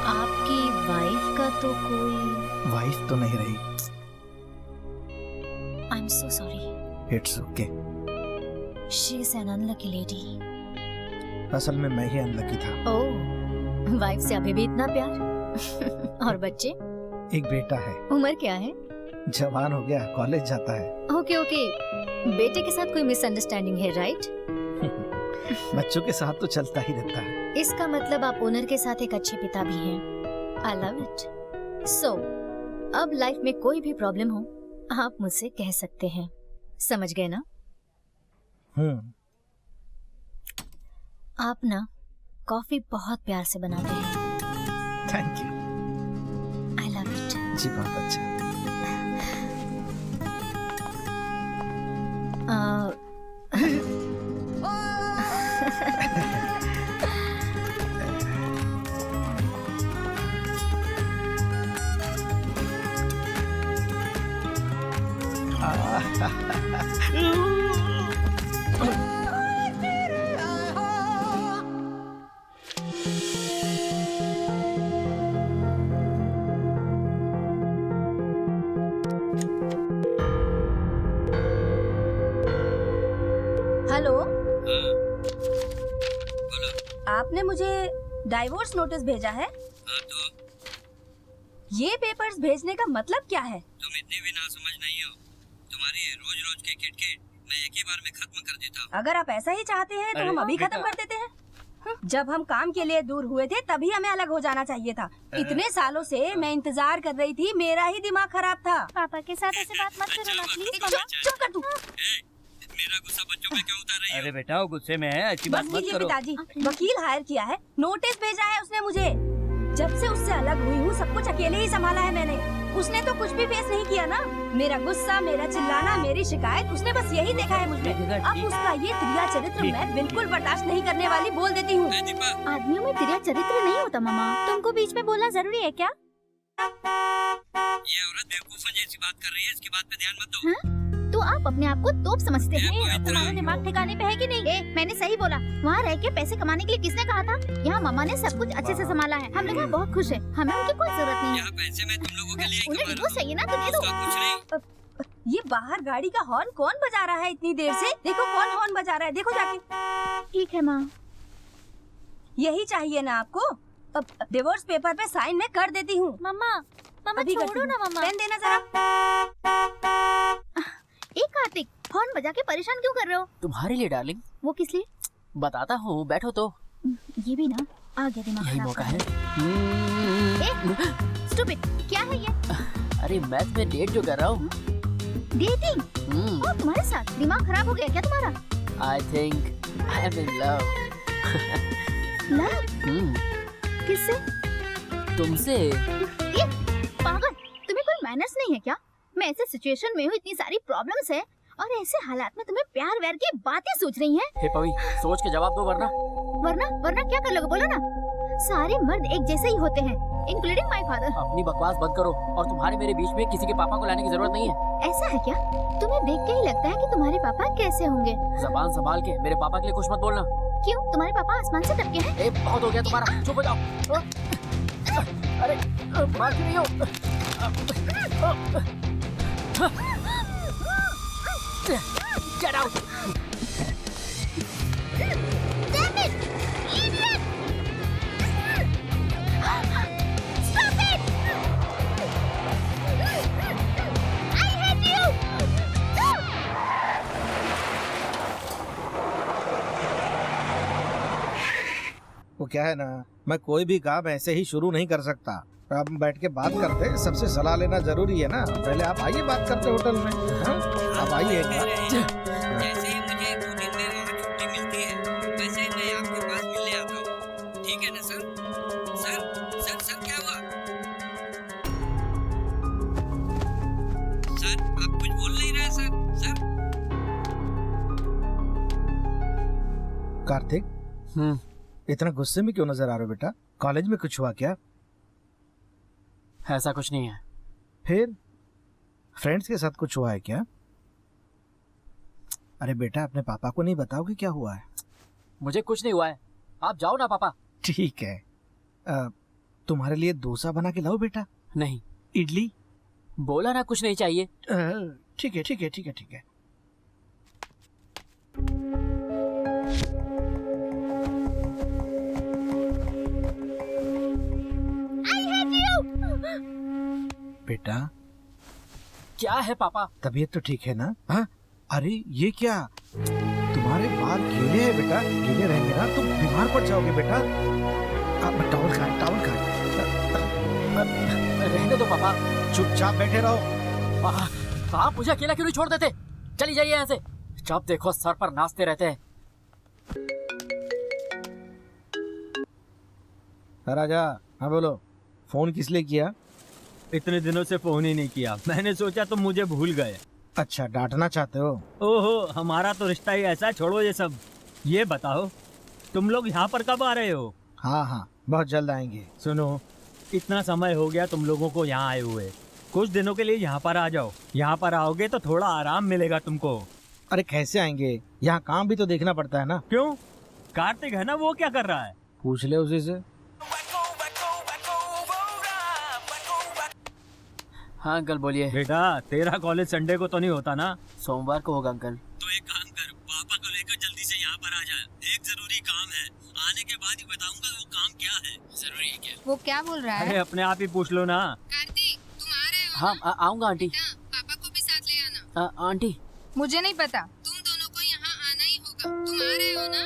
आपकी वाइफ का तो कोई? वाइफ तो नहीं रही। आई am so sorry. It's okay. She is an unlucky lady. असल में मैं ही अनलकी था। ओह, वाइफ से अभी भी इतना प्यार? और बच्चे? एक बेटा है। उम्र क्या है? जवान हो गया, कॉलेज जाता है। ओके ओके, बेटे के साथ कोई मिसअंडरस्टैंडिंग है राइट? बच्चों के साथ तो चलता ही रहता है। इसका मतलब आप ओनर के साथ एक अच्छे पिता भी हैं। आई लव इट। सो अब लाइफ में कोई भी प्रॉब्लम हो आप मुझसे कह सकते हैं, समझ गए ना? आप ना कॉफी बहुत प्यार से बनाते हैं। Thank you. I love it. जी बहुत अच्छा। हेलो, बोलो। आपने मुझे डाइवोर्स नोटिस भेजा है? हाँ तो ये पेपर्स भेजने का मतलब क्या है? तुम इतनी भी ना समझ नहीं हो। तुम्हारी ये रोज रोज के किटकिट मैं एक ही बार में खत्म कर देता हूँ। अगर आप ऐसा ही चाहते हैं तो अरे हम अभी बेटा। खत्म कर देते हैं। जब हम काम के लिए दूर हुए थे तभी हमें अलग हो जाना चाहिए था। इतने सालों से मैं इंतजार कर रही थी, मेरा ही दिमाग खराब था। पापा के साथ ऐसे बात मत करो ना प्लीज मामा। चुप कर तू। मेरा गुस्सा बच्चों पे क्यों उतार रही हो? अरे बेटा वो गुस्से में है, ऐसी बात बस मत कीजिए करो। पिताजी, वकील हायर किया है, नोटिस भेजा है उसने मुझे। जब से उससे अलग हुई हूँ सब कुछ अकेले ही संभाला है मैंने। उसने तो कुछ भी फेस नहीं किया ना, मेरा गुस्सा, मेरा चिल्लाना, मेरी शिकायत, उसने बस यही देखा है मुझमें। अब उसका ये त्रिया चरित्र मैं बिल्कुल बर्दाश्त नहीं करने वाली, बोल देती हूँ। दीपा, आदमियों में तेरा चरित्र नहीं होता मामा। तुमको बीच में बोलना जरूरी है क्या? ये औरत बेवकूफों जैसी बात कर रही है, इसकी बात पे ध्यान मत दो। हाँ? तो आप अपने आप को तोप समझते हैं। पवित्र। तुम्हारा दिमाग ठिकाने पे है कि नहीं? मैंने सही बोला। वहाँ रह के पैसे कमाने के लिए किसने कहा था? यहाँ मामा ने सब कुछ अच्छे से संभाला है। हम लोग यहाँ बहुत खुश हैं। हमें उनकी कोई जरूरत नहीं है। यहाँ पैसे मैं तुम लोगों के लिए ही उन्हें कमा डिवोर्स रहा चाहिए ना तो दे हूँ, दो। उसका कुछ नहीं। ये बाहर गाड़ी का हॉर्न कौन बजा रहा है इतनी देर से? देखो कौन हॉर्न बजा रहा है, देखो जाके। ठीक है माँ। यही चाहिए ना आपको? अब डिवोर्स पेपर पे साइन मैं कर देती हूँ। मम्मा मम्मा अभी करती छोड़ो हूँ। ना मम्मा। पेन देना जरा। एक कार्तिक हॉर्न बजा के परेशान क्यों कर रहे हो? तुम्हारे लिए डार्लिंग, वो किस लिए? बताता हूँ, बैठो तो। ये भी ना आ गया दिमाग यही खराब मौका करने। है। स्टूपिड, क्या है ये? अरे मैथ में डेट जो कर रहा हूँ। डेटिंग? और तुम्हारे साथ दिमाग खराब हो गया क्या तुम्हारा? I think I am in love. Love? किससे? तुमसे। ये पागल, तुम्हें कोई मैनर्स नहीं है क्या? मैं ऐसे सिचुएशन में हूँ, इतनी सारी प्रॉब्लम्स है और ऐसे हालात में तुम्हें प्यार व्यार की बातें सोच रही हैं। हे पवी, सोच के जवाब दो वरना। वरना क्या कर लोगे, बोलो ना। सारे मर्द एक जैसे ही होते हैं, इंक्लूडिंग माय फादर। अपनी बकवास बंद करो और तुम्हारे मेरे बीच में किसी के पापा को लाने की जरूरत नहीं है। ऐसा है क्या? तुम्हें देख के ही लगता है कि तुम्हारे पापा कैसे होंगे। जबान संभाल के, मेरे पापा के लिए कुछ मत बोलना। क्यों, तुम्हारे पापा आसमान से टपके हैं? ए, बहुत हो गया तुम्हारा, चुप हो जाओ। अरे मार क्यों नहीं हो? Get out! Damn it! Idiot! Stop it! I hate you! वो क्या है ना, मैं कोई भी काम ऐसे ही शुरू नहीं कर सकता। अब बैठ के बात करते हैं, सबसे सलाह लेना जरूरी है ना। पहले आप आइए, बात करते होटल में। हाँ? आप आइए एक बार। जैसे ही मुझे 2 दिन में वहाँ छुट्टी मिलती है, वैसे ही मैं आपके पास मिलने आता हूँ। ठीक है ना सर? सर क्या हुआ? सर आप कुछ बोल नहीं रहे सर? कार्तिक, इतना गुस्से में क्यों नजर आ रहे हो बेटा? कॉलेज में कुछ हुआ क्या? ऐसा कुछ नहीं है। फिर फ्रेंड्स के साथ कुछ हुआ है क्या? अरे बेटा, अपने पापा को नहीं बताओगे क्या हुआ है? मुझे कुछ नहीं हुआ है, आप जाओ ना पापा। ठीक है, तुम्हारे लिए डोसा बना के लाओ बेटा। नहीं, इडली? बोला ना कुछ नहीं चाहिए। ठीक है ठीक है ठीक है ठीक है। बेटा क्या है पापा? तबीयत तो ठीक है ना? हाँ? अरे ये क्या, तुम्हारे बाल गीले हैं बेटा। गीले रहेंगे ना तुम बीमार पड़ जाओगे बेटा। टॉवल खा। रहने दो पापा। चुपचाप बैठे रहो। आप मुझे अकेला क्यों नहीं छोड़ देते? चली जाइए यहाँ से। जब देखो सर पर नाचते रहते हैं। राजा, हाँ बोलो, फोन किस लिए किया? इतने दिनों से फोन ही नहीं किया, मैंने सोचा तुम मुझे भूल गए। अच्छा, डांटना चाहते हो? ओहो, हमारा तो रिश्ता ही ऐसा, छोड़ो ये सब। ये बताओ तुम लोग यहाँ पर कब आ रहे हो? हाँ, बहुत जल्द आएंगे। सुनो, इतना समय हो गया तुम लोगों को यहाँ आए हुए, कुछ दिनों के लिए यहाँ पर आ जाओ। यहाँ पर आओगे तो थोड़ा आराम मिलेगा तुमको। अरे कैसे आएंगे, यहाँ काम भी तो देखना पड़ता है ना। क्यों? कार्तिक है ना, वो क्या कर रहा है? पूछ ले उसी से। हाँ अंकल बोलिए। बेटा, तेरा कॉलेज संडे को तो नहीं होता ना? सोमवार को होगा अंकल। तो एक काम कर, पापा को लेकर जल्दी से यहाँ पर आ जाए। एक जरूरी काम है, आने के बाद ही बताऊंगा वो काम क्या है। जरूरी है क्या? वो क्या बोल रहा अरे है? अपने आप ही पूछ लो ना। कार्तिक, तुम आ रहे हो? हाँ आऊंगा आंटी। पापा को भी साथ ले आना। आंटी मुझे नहीं पता, तुम दोनों को यहाँ आना ही होगा। तुम आ रहे हो ना?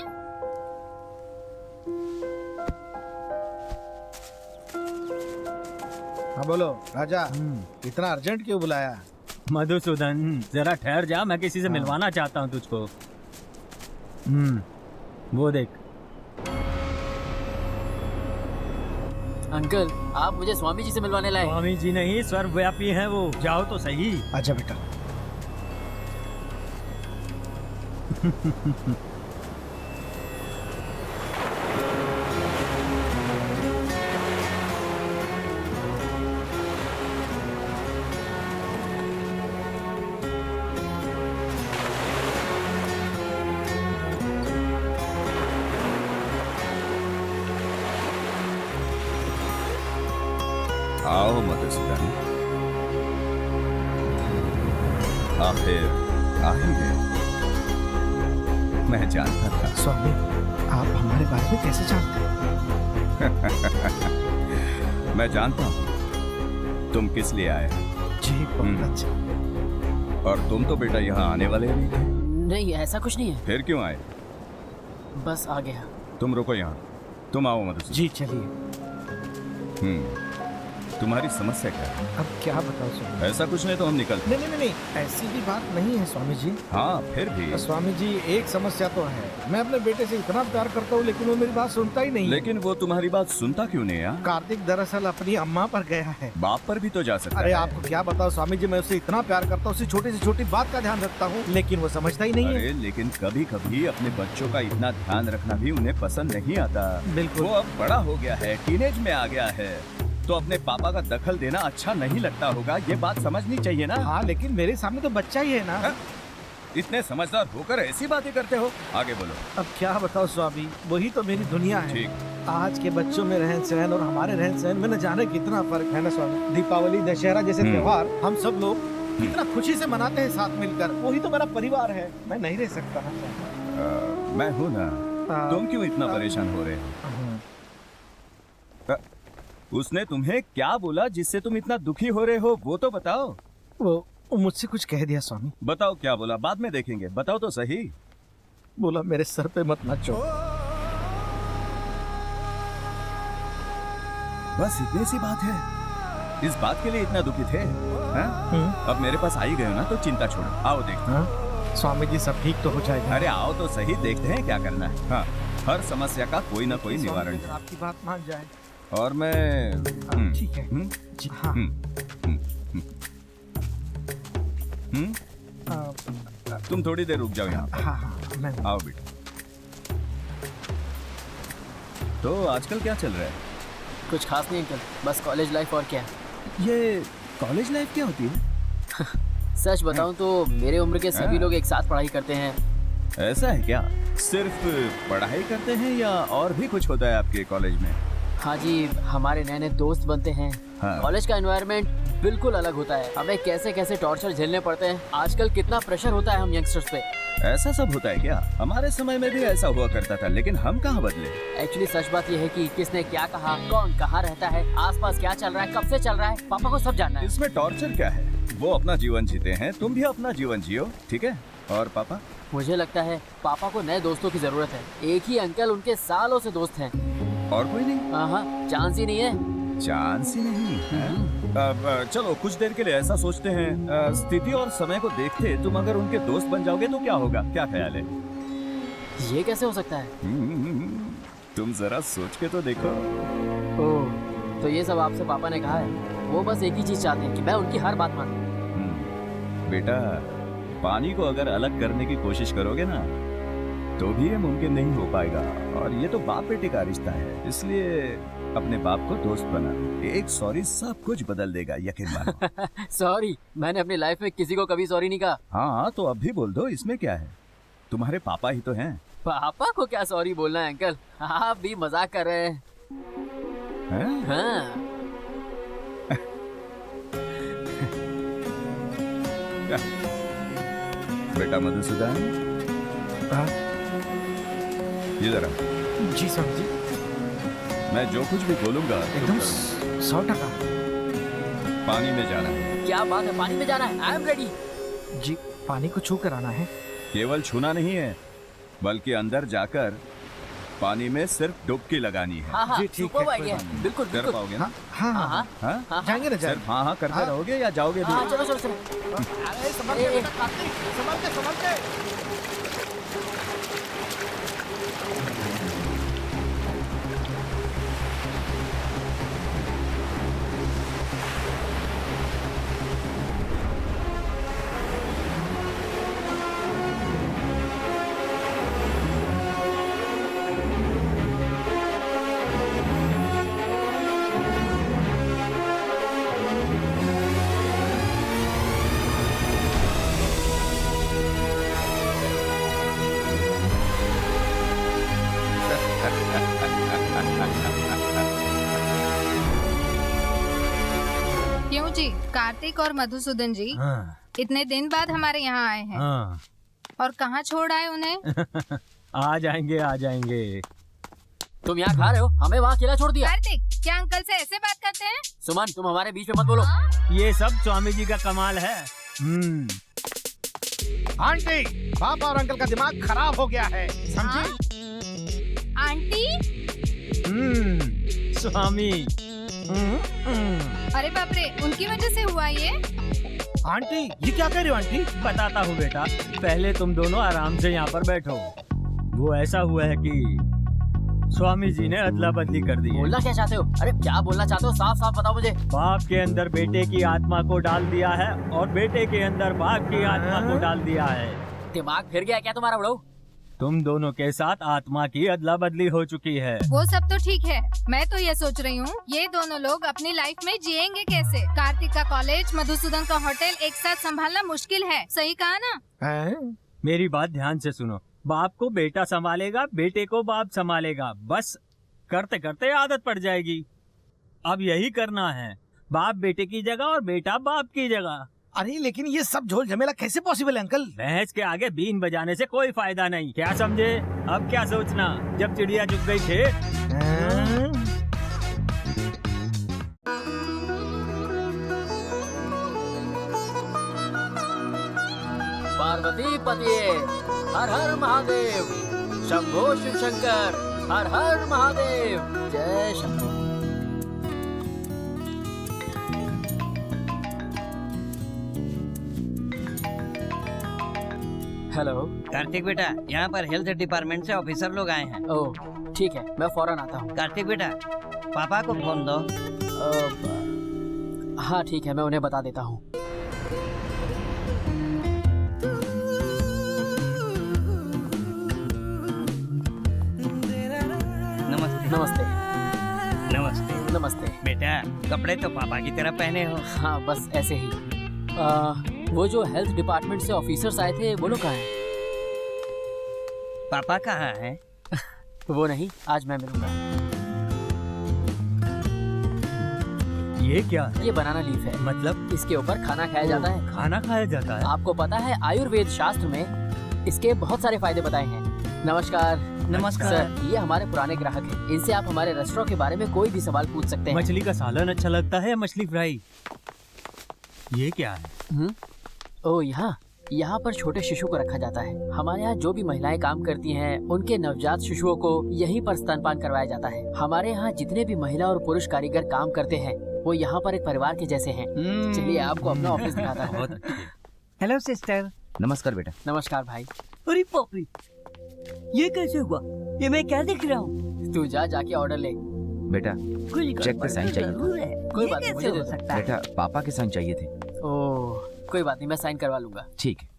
हाँ बोलो राजा, इतना अर्जेंट क्यों बुलाया? मधुसूदन जरा ठहर जा, मैं किसी से मिलवाना चाहता हूँ तुझको। वो देख। अंकल आप मुझे स्वामी जी से मिलवाने लाए। स्वामी जी नहीं, सर्वव्यापी हैं वो। जाओ तो सही। आजा बेटा। आओ मधुसूदन, आखिर आ ही गए। मैं जानता था। स्वामी, आप हमारे बारे में कैसे जानते हैं? मैं जानता हूँ तुम किस लिए आए। जी बहुत अच्छा। और तुम तो बेटा यहाँ आने वाले नहीं थे। नहीं ऐसा कुछ नहीं है। फिर क्यों आए? बस आ गया। तुम रुको यहाँ। तुम आओ मधुसूदन। जी चलिए। तुम्हारी समस्या क्या है? अब क्या बताओ स्वामी? ऐसा कुछ नहीं तो हम निकलते। नहीं नहीं नहीं, ऐसी भी बात नहीं है स्वामी जी। हाँ फिर भी। स्वामी जी एक समस्या तो है, मैं अपने बेटे से इतना प्यार करता हूँ लेकिन वो मेरी बात सुनता ही नहीं। लेकिन वो तुम्हारी बात सुनता क्यों नहीं है? कार्तिक दरअसल अपनी अम्मा पर गया है। बाप पर भी तो जा सकता है। अरे आपको क्या बताओ स्वामी जी, मैं उसे इतना प्यार करता हूँ, उसे छोटी से छोटी बात का ध्यान रखता हूँ, लेकिन वो समझता ही नहीं है। अरे लेकिन कभी कभी अपने बच्चों का इतना ध्यान रखना भी उन्हें पसंद नहीं आता। बिल्कुल। वो अब बड़ा हो गया है, टीनेज में आ गया है, तो अपने पापा का दखल देना अच्छा नहीं लगता होगा। ये बात समझनी चाहिए ना। हाँ लेकिन मेरे सामने तो बच्चा ही है ना। हा? इतने समझदार होकर ऐसी बातें करते हो। आगे बोलो। अब क्या बताओ स्वामी, वही तो मेरी दुनिया है। ठीक। आज के बच्चों में रहन सहन और हमारे रहन सहन में न जाने कितना फर्क है ना स्वामी। दीपावली दशहरा जैसे त्योहार हम सब लोग कितना खुशी से मनाते हैं साथ मिलकर, वही तो मेरा परिवार है। मैं नहीं रह सकता ना। मैं हूँ ना, तुम क्यों इतना परेशान हो रहे हो? उसने तुम्हें क्या बोला जिससे तुम इतना दुखी हो रहे हो, वो तो बताओ। वो मुझसे कुछ कह दिया स्वामी। बताओ क्या बोला, बाद में देखेंगे, बताओ तो सही। बोला मेरे सर पे मत नाचो। बस इतनी सी बात है, इस बात के लिए इतना दुखी थे? अब मेरे पास आई गए हो ना, तो चिंता छोड़ो, आओ देखते हैं। स्वामी जी सब ठीक तो हो जाएगा। अरे आओ तो सही, देखते हैं क्या करना है। हाँ, हर समस्या का कोई ना कोई निवारण है। आपकी बात मान जाए। और मैं ठीक है जी। हाँ तुम थोड़ी देर रुक जाओ यहाँ पर। हाँ मैं आओ बेटा। तो आजकल क्या चल रहा है? कुछ खास नहीं अंकल, बस कॉलेज लाइफ और क्या। ये कॉलेज लाइफ क्या होती है? सच बताऊं तो मेरे उम्र के सभी लोग एक साथ पढ़ाई करते हैं। ऐसा है क्या? सिर्फ पढ़ाई करते हैं या और भी कुछ होता है आपके कॉलेज में? हाँ जी, हमारे नए नए दोस्त बनते हैं। हाँ। कॉलेज का एनवायरनमेंट बिल्कुल अलग होता है। हमें कैसे कैसे टॉर्चर झेलने पड़ते हैं। आजकल कितना प्रेशर होता है हम यंगस्टर्स पे। ऐसा सब होता है क्या? हमारे समय में भी ऐसा हुआ करता था, लेकिन हम कहाँ बदले। एक्चुअली सच बात यह है कि किसने क्या कहा, कौन कहाँ रहता है, आसपास क्या चल रहा है, कब से चल रहा है, पापा को सब जानना है। इसमें टॉर्चर क्या है? वो अपना जीवन जीते हैं, तुम भी अपना जीवन जियो, ठीक है? और पापा? मुझे लगता है पापा को नए दोस्तों की जरूरत है। एक ही अंकल उनके सालों से दोस्त हैं। और कोई नहीं? हाँ, चांस ही नहीं है। चांस ही नहीं है? चलो कुछ देर के लिए ऐसा सोचते हैं, स्थिति और समय को देखते तुम अगर उनके दोस्त बन जाओगे तो क्या होगा? क्या ख्याल है? ये कैसे हो सकता है? तुम जरा सोच के तो देखो। ओह, तो ये सब आपसे पापा ने कहा है। वो बस एक ही चीज चाहते हैं कि मैं उनकी हर बात मानूं। बेटा, पानी को अगर अलग करने की कोशिश करोगे ना, तो भी ये मुमकिन नहीं हो पाएगा। और ये तो बाप बेटे का रिश्ता है, इसलिए अपने बाप को दोस्त बना। एक सॉरी सब कुछ बदल देगा, यकीन मानो। सॉरी? मैंने अपनी लाइफ में किसी को कभी सॉरी नहीं कहा। हाँ तो अब भी बोल दो, इसमें क्या है? तुम्हारे पापा ही तो हैं। पापा को क्या सॉरी बोलना है अंकल? आप भी मजाक कर रहे हैं। हाँ। बेटा मधुसूदन, इधर आ। जी साहब जी। मैं जो कुछ भी बोलूंगा एकदम 100%। पानी में जाना है। क्या बात है, पानी में जाना है? I am ready. जी, पानी को छू कर आना है। केवल छूना नहीं है, बल्कि अंदर जाकर पानी में सिर्फ डुबकी लगानी है। हाँ, जी ठीक है, सुपर आइडिया। बिल्कुल कर बिल्कुल। पाओगे ना? हाँ हाँ हाँ जाएंगे ना सर, हाँ करते हाँ। रहोगे या जाओगे भी? हाँ चलो चलो चलो। अरे संभल के बेटा, कार्तिक, संभल के। क्यों जी, कार्तिक और मधुसूदन जी हाँ, इतने दिन बाद हमारे यहाँ आए हैं हाँ। और कहाँ छोड़ आए उन्हें? आ जाएंगे आ जाएंगे। तुम यहाँ खा रहे हो, हमें वहाँ अकेला छोड़ दिया। कार्तिक, क्या अंकल से ऐसे बात करते हैं? सुमन, तुम हमारे बीच में मत बोलो। ये सब स्वामी जी का कमाल है। आंटी, पापा और अंकल का दिमाग खराब हो गया है, समझी? आंटी? स्वामी। अरे बाप रे, उनकी वजह से हुआ ये? आंटी, ये क्या कह रही हो आंटी? बताता हूँ बेटा, पहले तुम दोनों आराम से यहाँ पर बैठो। वो ऐसा हुआ है कि स्वामी जी ने अदला बदली कर दी है। बोलना क्या चाहते हो? अरे क्या बोलना चाहते हो, साफ साफ बताओ मुझे। बाप के अंदर बेटे की आत्मा को डाल दिया है और बेटे के अंदर बाप की आत्मा को डाल दिया है। दिमाग फिर गया क्या तुम्हारा बड़ो? तुम दोनों के साथ आत्मा की अदला बदली हो चुकी है। वो सब तो ठीक है, मैं तो ये सोच रही हूँ ये दोनों लोग अपनी लाइफ में जिएंगे कैसे? कार्तिक का कॉलेज, मधुसूदन का होटल एक साथ संभालना मुश्किल है, सही कहा ना? मेरी बात ध्यान से सुनो, बाप को बेटा संभालेगा, बेटे को बाप संभालेगा, बस करते करते आदत पड़ जाएगी। अब यही करना है, बाप बेटे की जगह और बेटा बाप की जगह। अरे लेकिन ये सब झोल झमेला कैसे पॉसिबल है अंकल? भैंस के आगे बीन बजाने से कोई फायदा नहीं, क्या समझे? अब क्या सोचना, जब चिड़िया चुग गई थे। पार्वती पतिये, हर हर महादेव। शंभो शिव शंकर, हर हर महादेव। जय शंभो। हेलो कार्तिक बेटा, यहाँ पर हेल्थ डिपार्टमेंट से ऑफिसर लोग आए हैं। ओह ठीक है, मैं फौरन आता हूँ। कार्तिक बेटा, पापा को फोन दो। हाँ ठीक है, मैं उन्हें बता देता हूँ। नमस्ते। नमस्ते। नमस्ते। नमस्ते। बेटा, कपड़े तो पापा की तरह पहने हो। हाँ बस ऐसे ही। वो जो हेल्थ डिपार्टमेंट से ऑफिसर्स आए थे वो लोग कहाँ हैं? पापा कहाँ हैं? वो नहीं, आज मैं मिलूंगा। ये क्या है? ये बनाना लीफ है, मतलब इसके ऊपर खाना खाया जाता है। खाना खाया जाता है? आपको पता है आयुर्वेद शास्त्र में इसके बहुत सारे फायदे बताए हैं। नमस्कार। नमस्कार सर, ये हमारे पुराने ग्राहक हैं। इनसे आप हमारे रेस्टोरेंट के बारे में कोई भी सवाल पूछ सकते हैं। मछली का सालन अच्छा लगता है या मछली फ्राई? ये क्या है? ओह यहाँ पर छोटे शिशु को रखा जाता है। हमारे यहाँ जो भी महिलाएं काम करती हैं, उनके नवजात शिशुओं को यहीं पर स्तनपान करवाया जाता है। हमारे यहाँ जितने भी महिला और पुरुष कारीगर काम करते हैं, वो यहाँ पर एक परिवार के जैसे हैं। चलिए आपको अपना ऑफिस दिखाता हूँ। बहुत अच्छे। Hello sister. नमस्कार बेटा। नमस्कार भाई। अरे बाप रे, ये कैसे हुआ? ये मैं क्या देख रहा हूँ? तू जाके ऑर्डर ले। बेटा चेक पे साइन चाहिए। कोई बात नहीं, मुझे दे दो। बेटा पापा के साइन चाहिए थे। ओह कोई बात नहीं, मैं साइन करवा लूंगा। ठीक है।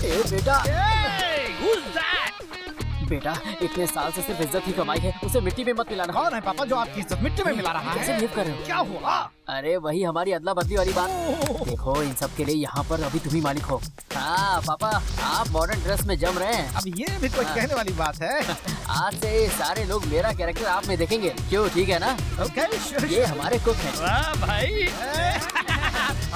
ए बेटा, बेटा इतने साल से सिर्फ इज्जत ही कमाई है, उसे मिट्टी में मत मिलाना। कौन है पापा जो आपकी इज्जत मिट्टी में मिला रहा कैसे है? बिहेव कर रहे हो? क्या हुआ? अरे वही हमारी अदला बदली वाली बात। देखो इन सब के लिए यहाँ पर अभी तुम ही मालिक हो। हाँ पापा, आप मॉडर्न ड्रेस में जम रहे हैं। अब ये भी कोई कहने वाली बात है? आज से सारे लोग मेरा कैरेक्टर आप में देखेंगे। क्यों, ठीक है ना? ओके, ये हमारे कुक हैं। वाह भाई,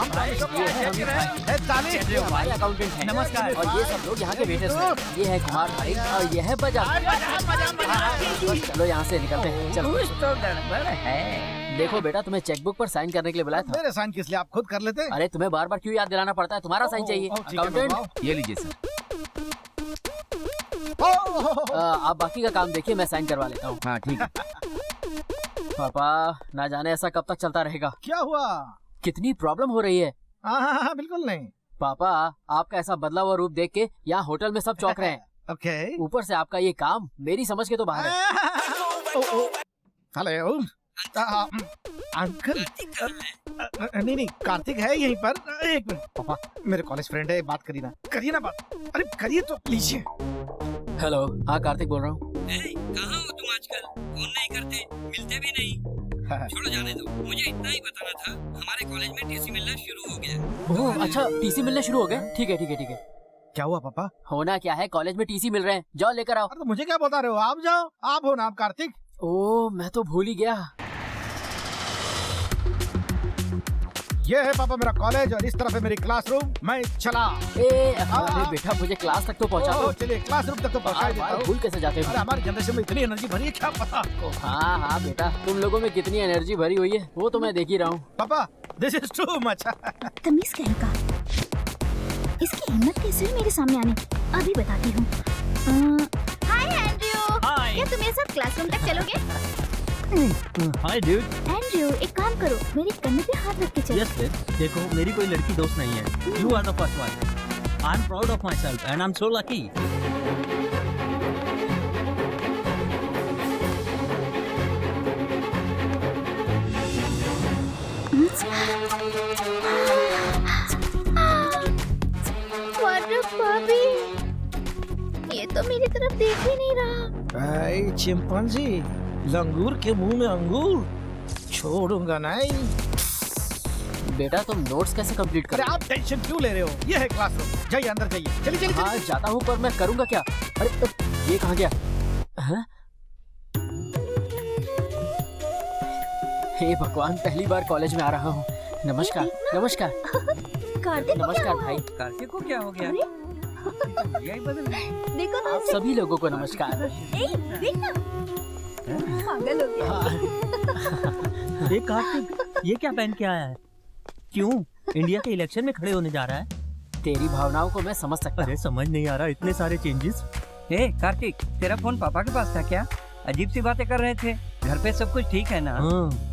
हम तो हमेशा कहते रहे। ए, ताली। ये हमारे अकाउंटेंट हैं। नमस्कार। और ये सब लोग यहाँ के वेटर्स हैं। ये है कुमार भाई और ये है बजाज। बस चलो यहाँ से निकलते हैं। चलो। तो गड़बड़ है। देखो बेटा, तुम्हें चेकबुक पर साइन करने के लिए बुलाया था। मेरे साइन किस लिए, आप खुद कर लेते? अरे तुम्हें बार बार क्यों याद दिलाना पड़ता है? तुम्हारा साइन चाहिए। ठीक है, अकाउंटेंट, ये लीजिए सर। आप बाकी का काम देखिए, मैं साइन करवा लेता हूँ। हाँ ठीक है। पापा, ना जाने ऐसा कब तक चलता रहेगा। क्या हुआ? कितनी प्रॉब्लम हो रही है। हाँ, बिल्कुल नहीं। पापा, आपका ऐसा बदला हुआ रूप देख के यहाँ होटल में सब चौंक रहे हैं। ओके। ऊपर से आपका ये काम मेरी समझ के तो बाहर है। Hello uncle. नहीं, कार्तिक है यहीं पर। एक मिनट पापा, मेरे कॉलेज फ्रेंड है, बात करिए ना बात। अरे करिए तो, लीजिए। हेलो, हाँ कार्तिक बोल रहा हूँ। कहाँ हो तुम आजकल? फोन नहीं करते, मिलते भी नहीं। छोड़ो, जाने दो। मुझे इतना ही बताना था, हमारे कॉलेज में टीसी मिलना शुरू हो गया। ओह अच्छा, टीसी मिलने शुरू हो गए। ठीक है। क्या हुआ पापा? होना क्या है, कॉलेज में टीसी मिल रहे हैं। जाओ लेकर आओ। तो मुझे क्या बता रहे हो? आप जाओ, आप हो ना आप कार्तिक। ओह, मैं तो भूल ही गया। ये है पापा मेरा कॉलेज और इस तरफ है मेरी क्लासरूम। मैं चला। अरे बेटा, मुझे क्लास तक तो पहुंचा दो। चलिए क्लासरूम तक तो पहुंचा देता हूँ। भूल कैसे जाते हो? अरे हमारी जनरेशन में इतनी एनर्जी भरी है, क्या पता आपको? हाँ बेटा, तुम लोगों में कितनी एनर्जी भरी हुई है वो तो मैं देख ही रहा हूँ। पापा, दिस इज टू मच। तमीज कहने का, इसकी हिम्मत कैसे हुई मेरे सामने आने की? अभी बताती हूँ। हाय एंड्रयू, क्या तुम मेरे साथ क्लासरूम तक चलोगे? हाय ड्यूड। एंड्रयू, एक काम करो, मेरे कंधे पे हाथ रख के चलो। Yes sir. देखो, मेरी कोई लड़की दोस्त नहीं है। You are the first one. I am proud of myself and I am so lucky. ये तो मेरी तरफ देख ही नहीं रहा। चिंपांजी, लंगूर के मुंह में अंगूर, छोड़ूंगा नहीं। बेटा, तुम नोट्स कैसे कंप्लीट अरे करोगे? आप टेंशन क्यों ले रहे हो? ये है क्लासरूम, जाइए अंदर जाइए। चलिए हाँ जाता हूँ, पर मैं करूँगा क्या? अरे ये कहाँ गया? हाँ? हे भगवान, पहली बार कॉलेज में आ रहा हूँ। नमस्कार। कार्तिक, नमस्कार भाई। कार्तिक को क्या हो गया? यही बदल गया। देखो तो आप सभी लोगों को नमस्कार। देखना, पागल हो गया। कार्तिक, ये क्या पहन के आया है? क्यों इंडिया के इलेक्शन में खड़े होने जा रहा है? तेरी भावनाओं को मैं समझ सकता हूँ। अरे समझ नहीं आ रहा, इतने सारे चेंजेस। कार्तिक, तेरा फोन पापा के पास था क्या? अजीब सी बातें कर रहे थे। घर पे सब कुछ ठीक है ना?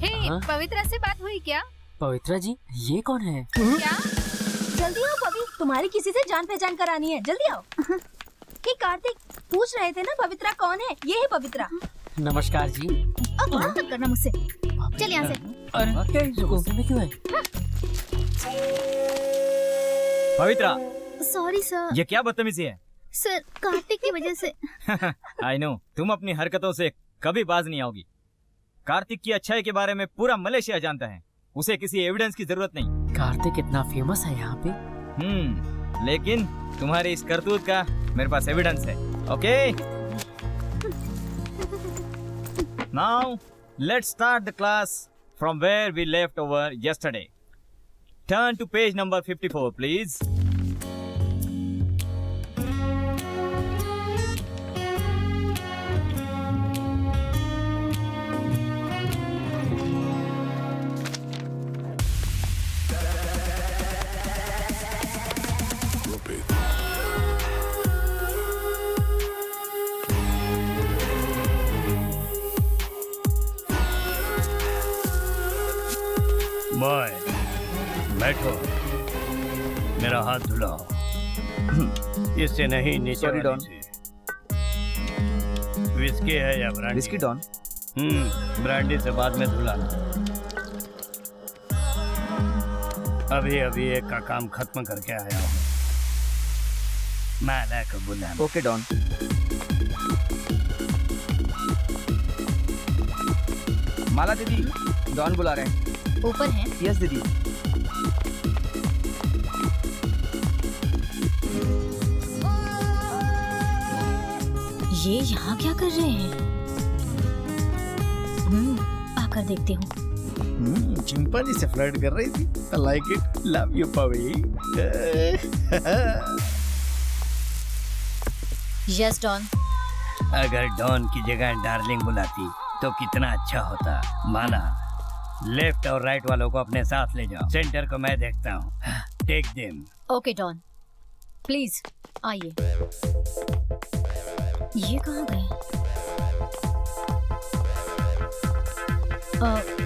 हे, पवित्रा से बात हुई क्या? पवित्रा जी, ये कौन है? क्या? जल्दी आओ पवी, तुम्हारी किसी से जान पहचान करानी है। जल्दी आओ। कि कार्तिक, पूछ रहे थे ना पवित्रा कौन है? ये है पवित्रा। नमस्कार जी। अब बात मत करना मुझसे, चल यहाँ से। अरे गुस्से में क्यों है? पवित्रा, सॉरी सर। ये क्या बदतमीजी है? सर, कार्तिक की वजह से। आई नो, तुम अपनी हरकतों से कभी बाज नहीं आओगी। कार्तिक की अच्छाई के बारे में पूरा मलेशिया जानता है। उसे किसी एविडेंस की जरूरत नहीं। कार्तिक इतना फेमस है यहाँ पे। लेकिन तुम्हारी इस करतूत का मेरे पास एविडेंस है। Okay, now let's start the class from where we left over yesterday. Turn to page number 54 please. Boy, बैठो। मेरा हाथ धुलाओ। इससे नहीं, नीचे Sorry, Don. विस्की है या ब्रांडी? Whisky don. ब्रांडी से बाद में धुलाना। अभी अभी एक का काम खत्म करके आया हूँ। मैं लाकर बुलाना। Okay don. माला दीदी, डॉन बुला रहे हैं। ऊपर है। यस दीदी। ये यहाँ क्या कर रहे हैं? आकर देखती हूँ। चिंपांजी से फ्लर्ट कर रही थी। I like it. Love you, Pavi. Yes Don. अगर डॉन की जगह डार्लिंग बुलाती तो कितना अच्छा होता। माना, लेफ्ट और राइट वालों को अपने साथ ले जाओ, सेंटर को मैं देखता हूँ। Take them. Okay Don, please आइए। ये कहाँ गए?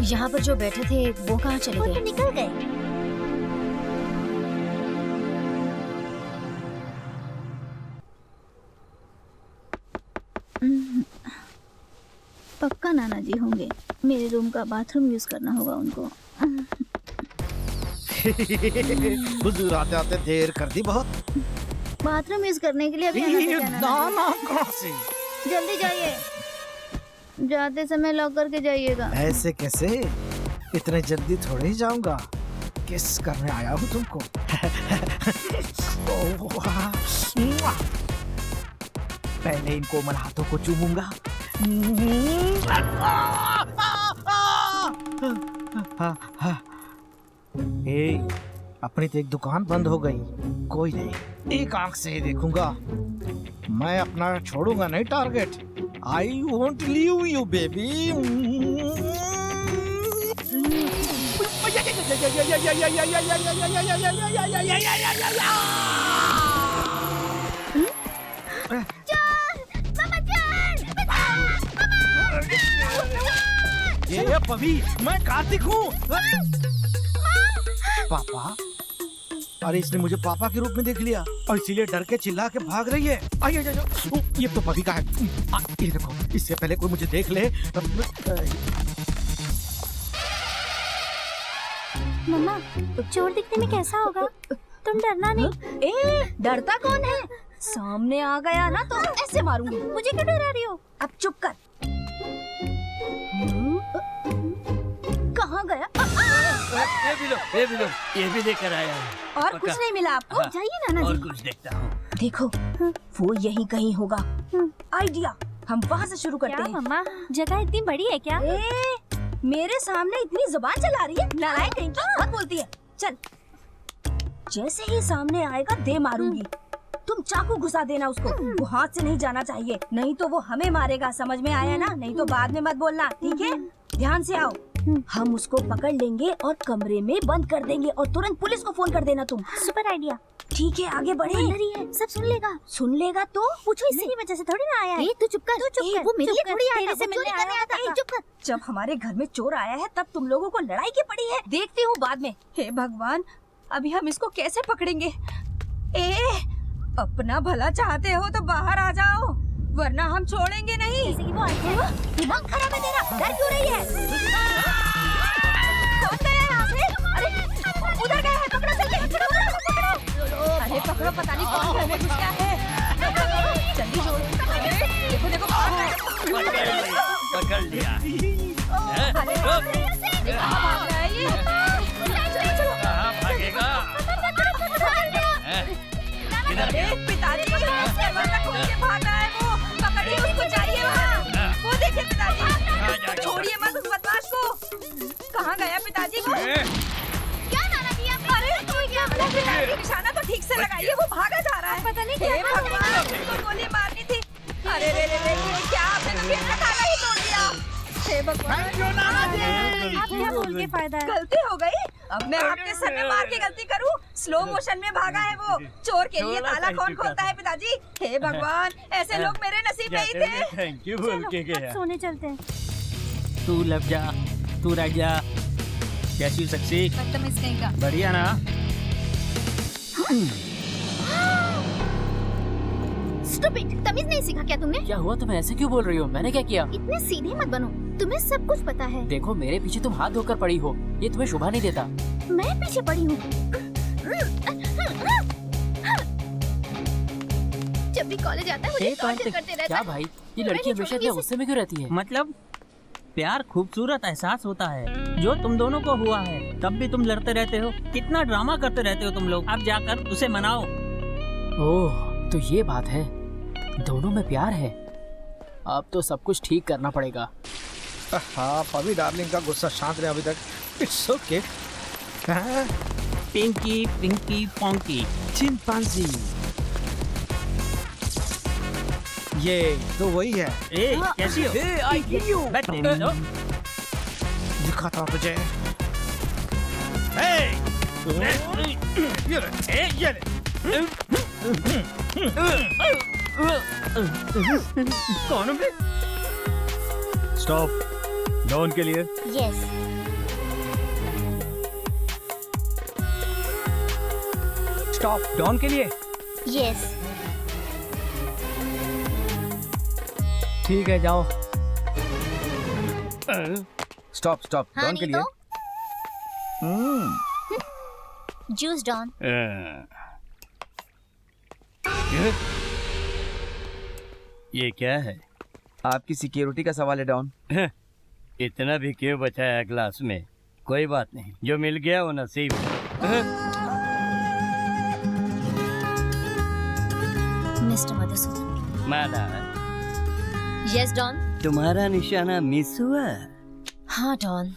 यहाँ पर जो बैठे थे वो कहाँ चले गए? निकल गए। पक्का नाना जी होंगे। मेरे रूम का बाथरूम यूज करना होगा उनको। हुजूर आते आते देर कर दी बहुत। बाथरूम यूज करने के लिए अभी आना था क्या नाना जी? कहाँ से? जल्दी जाइए, जाते समय लॉक करके जाइएगा। ऐसे कैसे? इतने जल्दी थोड़े ही जाऊंगा। किस करने आया हूँ तुमको। पहले इन कोमल हाथों को चूमूंगा। अपनी तो एक दुकान बंद हो गई। कोई नहीं, एक आंख से ही देखूंगा। मैं अपना छोड़ूंगा नहीं target. I won't leave you baby. ये पवी, मैं कार्तिक हूँ। पापा, अरे इसने मुझे पापा के रूप में देख लिया और इसीलिए डर के चिल्ला के भाग रही है। आइए, ये तो पवी का है। ये देखो, इससे पहले कोई मुझे देख ले। मम्मा, चोर दिखने में कैसा होगा? तुम डरना नहीं। ए, डरता कौन है? सामने आ गया ना तो ऐसे मारूंगी। मुझे क्यों डरा रही हो? अब चुप कर। कहाँ गया? ये भी लो, ये भी लो, ये भी लेकर आया हूँ। और कुछ नहीं मिला आपको? जाइए नाना जी। और कुछ देखता हूँ। देखो, वो यहीं कहीं होगा। आइडिया, हम वहाँ से शुरू करते क्या हैं। मम्मा, जगह इतनी बड़ी है क्या? मेरे सामने इतनी जुबान चला रही है, नालायक कहीं की, मत बोलती है। चल, जैसे ही सामने आएगा दे मारूंगी। तुम चाकू घुसा देना उसको। वो हाथ से नहीं जाना चाहिए, नहीं तो वो हमें मारेगा। समझ में आया ना? नहीं तो बाद में मत बोलना, ठीक है? ध्यान से आओ। हम उसको पकड़ लेंगे और कमरे में बंद कर देंगे और तुरंत पुलिस को फोन कर देना तुम। Super idea. ठीक है, आगे बढ़े। अंदर ही है, सब सुन लेगा। सुन लेगा तो पूछो, मेरी वजह से थोड़ी ना आया है। तू चुप कर, तू चुप कर। वो मेरे लिए थोड़ी आया था, से मिलने चोरी करने आया था। चुप कर। जब हमारे घर में चोर आया है तब तुम लोगों को लड़ाई की पड़ी है। देखती हूँ बाद में। हे भगवान, अभी हम इसको कैसे पकड़ेंगे? अपना भला चाहते हो तो बाहर आ जाओ, वरना हम छोड़ेंगे नहीं। जैसे कि वो आई है। दिमाग खराब है तेरा, डर क्यों रही है? कौन गया यहाँ से? अरे उधर गया है, पकड़ो जल्दी, पकड़ो। अरे पकड़ो, पता नहीं कौन घर में घुस गया है। जल्दी छोड़। देखो देखो, पकड़ लिया। अरे भाग रहा है ये। कहाँ भागेगा? अरे पिताजी, दरवाजा खोल के भाग रहा है वो। पकड़िए उसको, जाइए वहाँ। वो देखिए पिताजी, छोड़िए मत उस बदमाश को। कहाँ गया पिताजी वो? क्या नाना जी, आप अरे क्या पिताजी, निशाना तो ठीक से लगाइए, वो भागा जा रहा है। पता नहीं क्या भगवान, उसको गोली मारनी थी। अरे रे रे रे, क्या आपने तो फिर ताला ही तोड़ दिया। हे भगवान, आप क्या बोल के फायदा है? गलती हो गई। अब मैं आपके सर में मार के गलती करूं? स्लो मोशन में भागा है वो। चोर के लिए ताला कौन खोलता है पिताजी? हे भगवान, ऐसे लोग मेरे नसीब में ही थे। थैंक यू बोल के गया। सोने चलते हैं। तू लग जा, तू रह जा। कैसी सक्सी? बदतमीज कहीं का। बढ़िया ना? स्टूपिड, तमीज नहीं सीखा क्या तुमने? क्या हुआ? तुम ऐसे क्यों बोल रही हो? मैंने क्या किया? इतने सीधे मत बनो, तुम्हें सब कुछ पता है। देखो, मेरे पीछे तुम हाथ धोकर पड़ी हो, ये तुम्हें शोभा नहीं देता। मैं पीछे पड़ी हूँ। जब भी कॉलेज आता है मुझे टॉर्चर करते रहता क्या है। भाई, ये लड़की हमेशा इतने गुस्से में क्यों रहती है? मतलब प्यार खूबसूरत एहसास होता है जो तुम दोनों को हुआ है, तब भी तुम लड़ते रहते हो। कितना ड्रामा करते रहते हो तुम लोग। अब जाकर उसे मनाओ। ओह, तो ये बात है, दोनों में प्यार है। अब तो सब कुछ ठीक करना पड़ेगा। हाँ, पवी डार्लिंग का गुस्सा शांत रहे अभी तक। It's okay. पिंकी पिंकी पोंकी। चिंपांजी, ये तो वही है। ए कैसी हो? I give you. दिखाता हूँ तुझे। कौन है? स्टॉप। डॉन के लिए। यस। स्टॉप। डॉन के लिए। यस। ठीक है जाओ। स्टॉप स्टॉप, डॉन के लिए। Juice Don. ये क्या है? आपकी सिक्योरिटी का सवाल है डॉन। इतना भी क्यों बचाया ग्लास में? कोई बात नहीं, जो मिल गया वो नसीब है। मिस्टर मधुसूदन। माला, यस डॉन। तुम्हारा निशाना मिस हुआ? हाँ डॉन,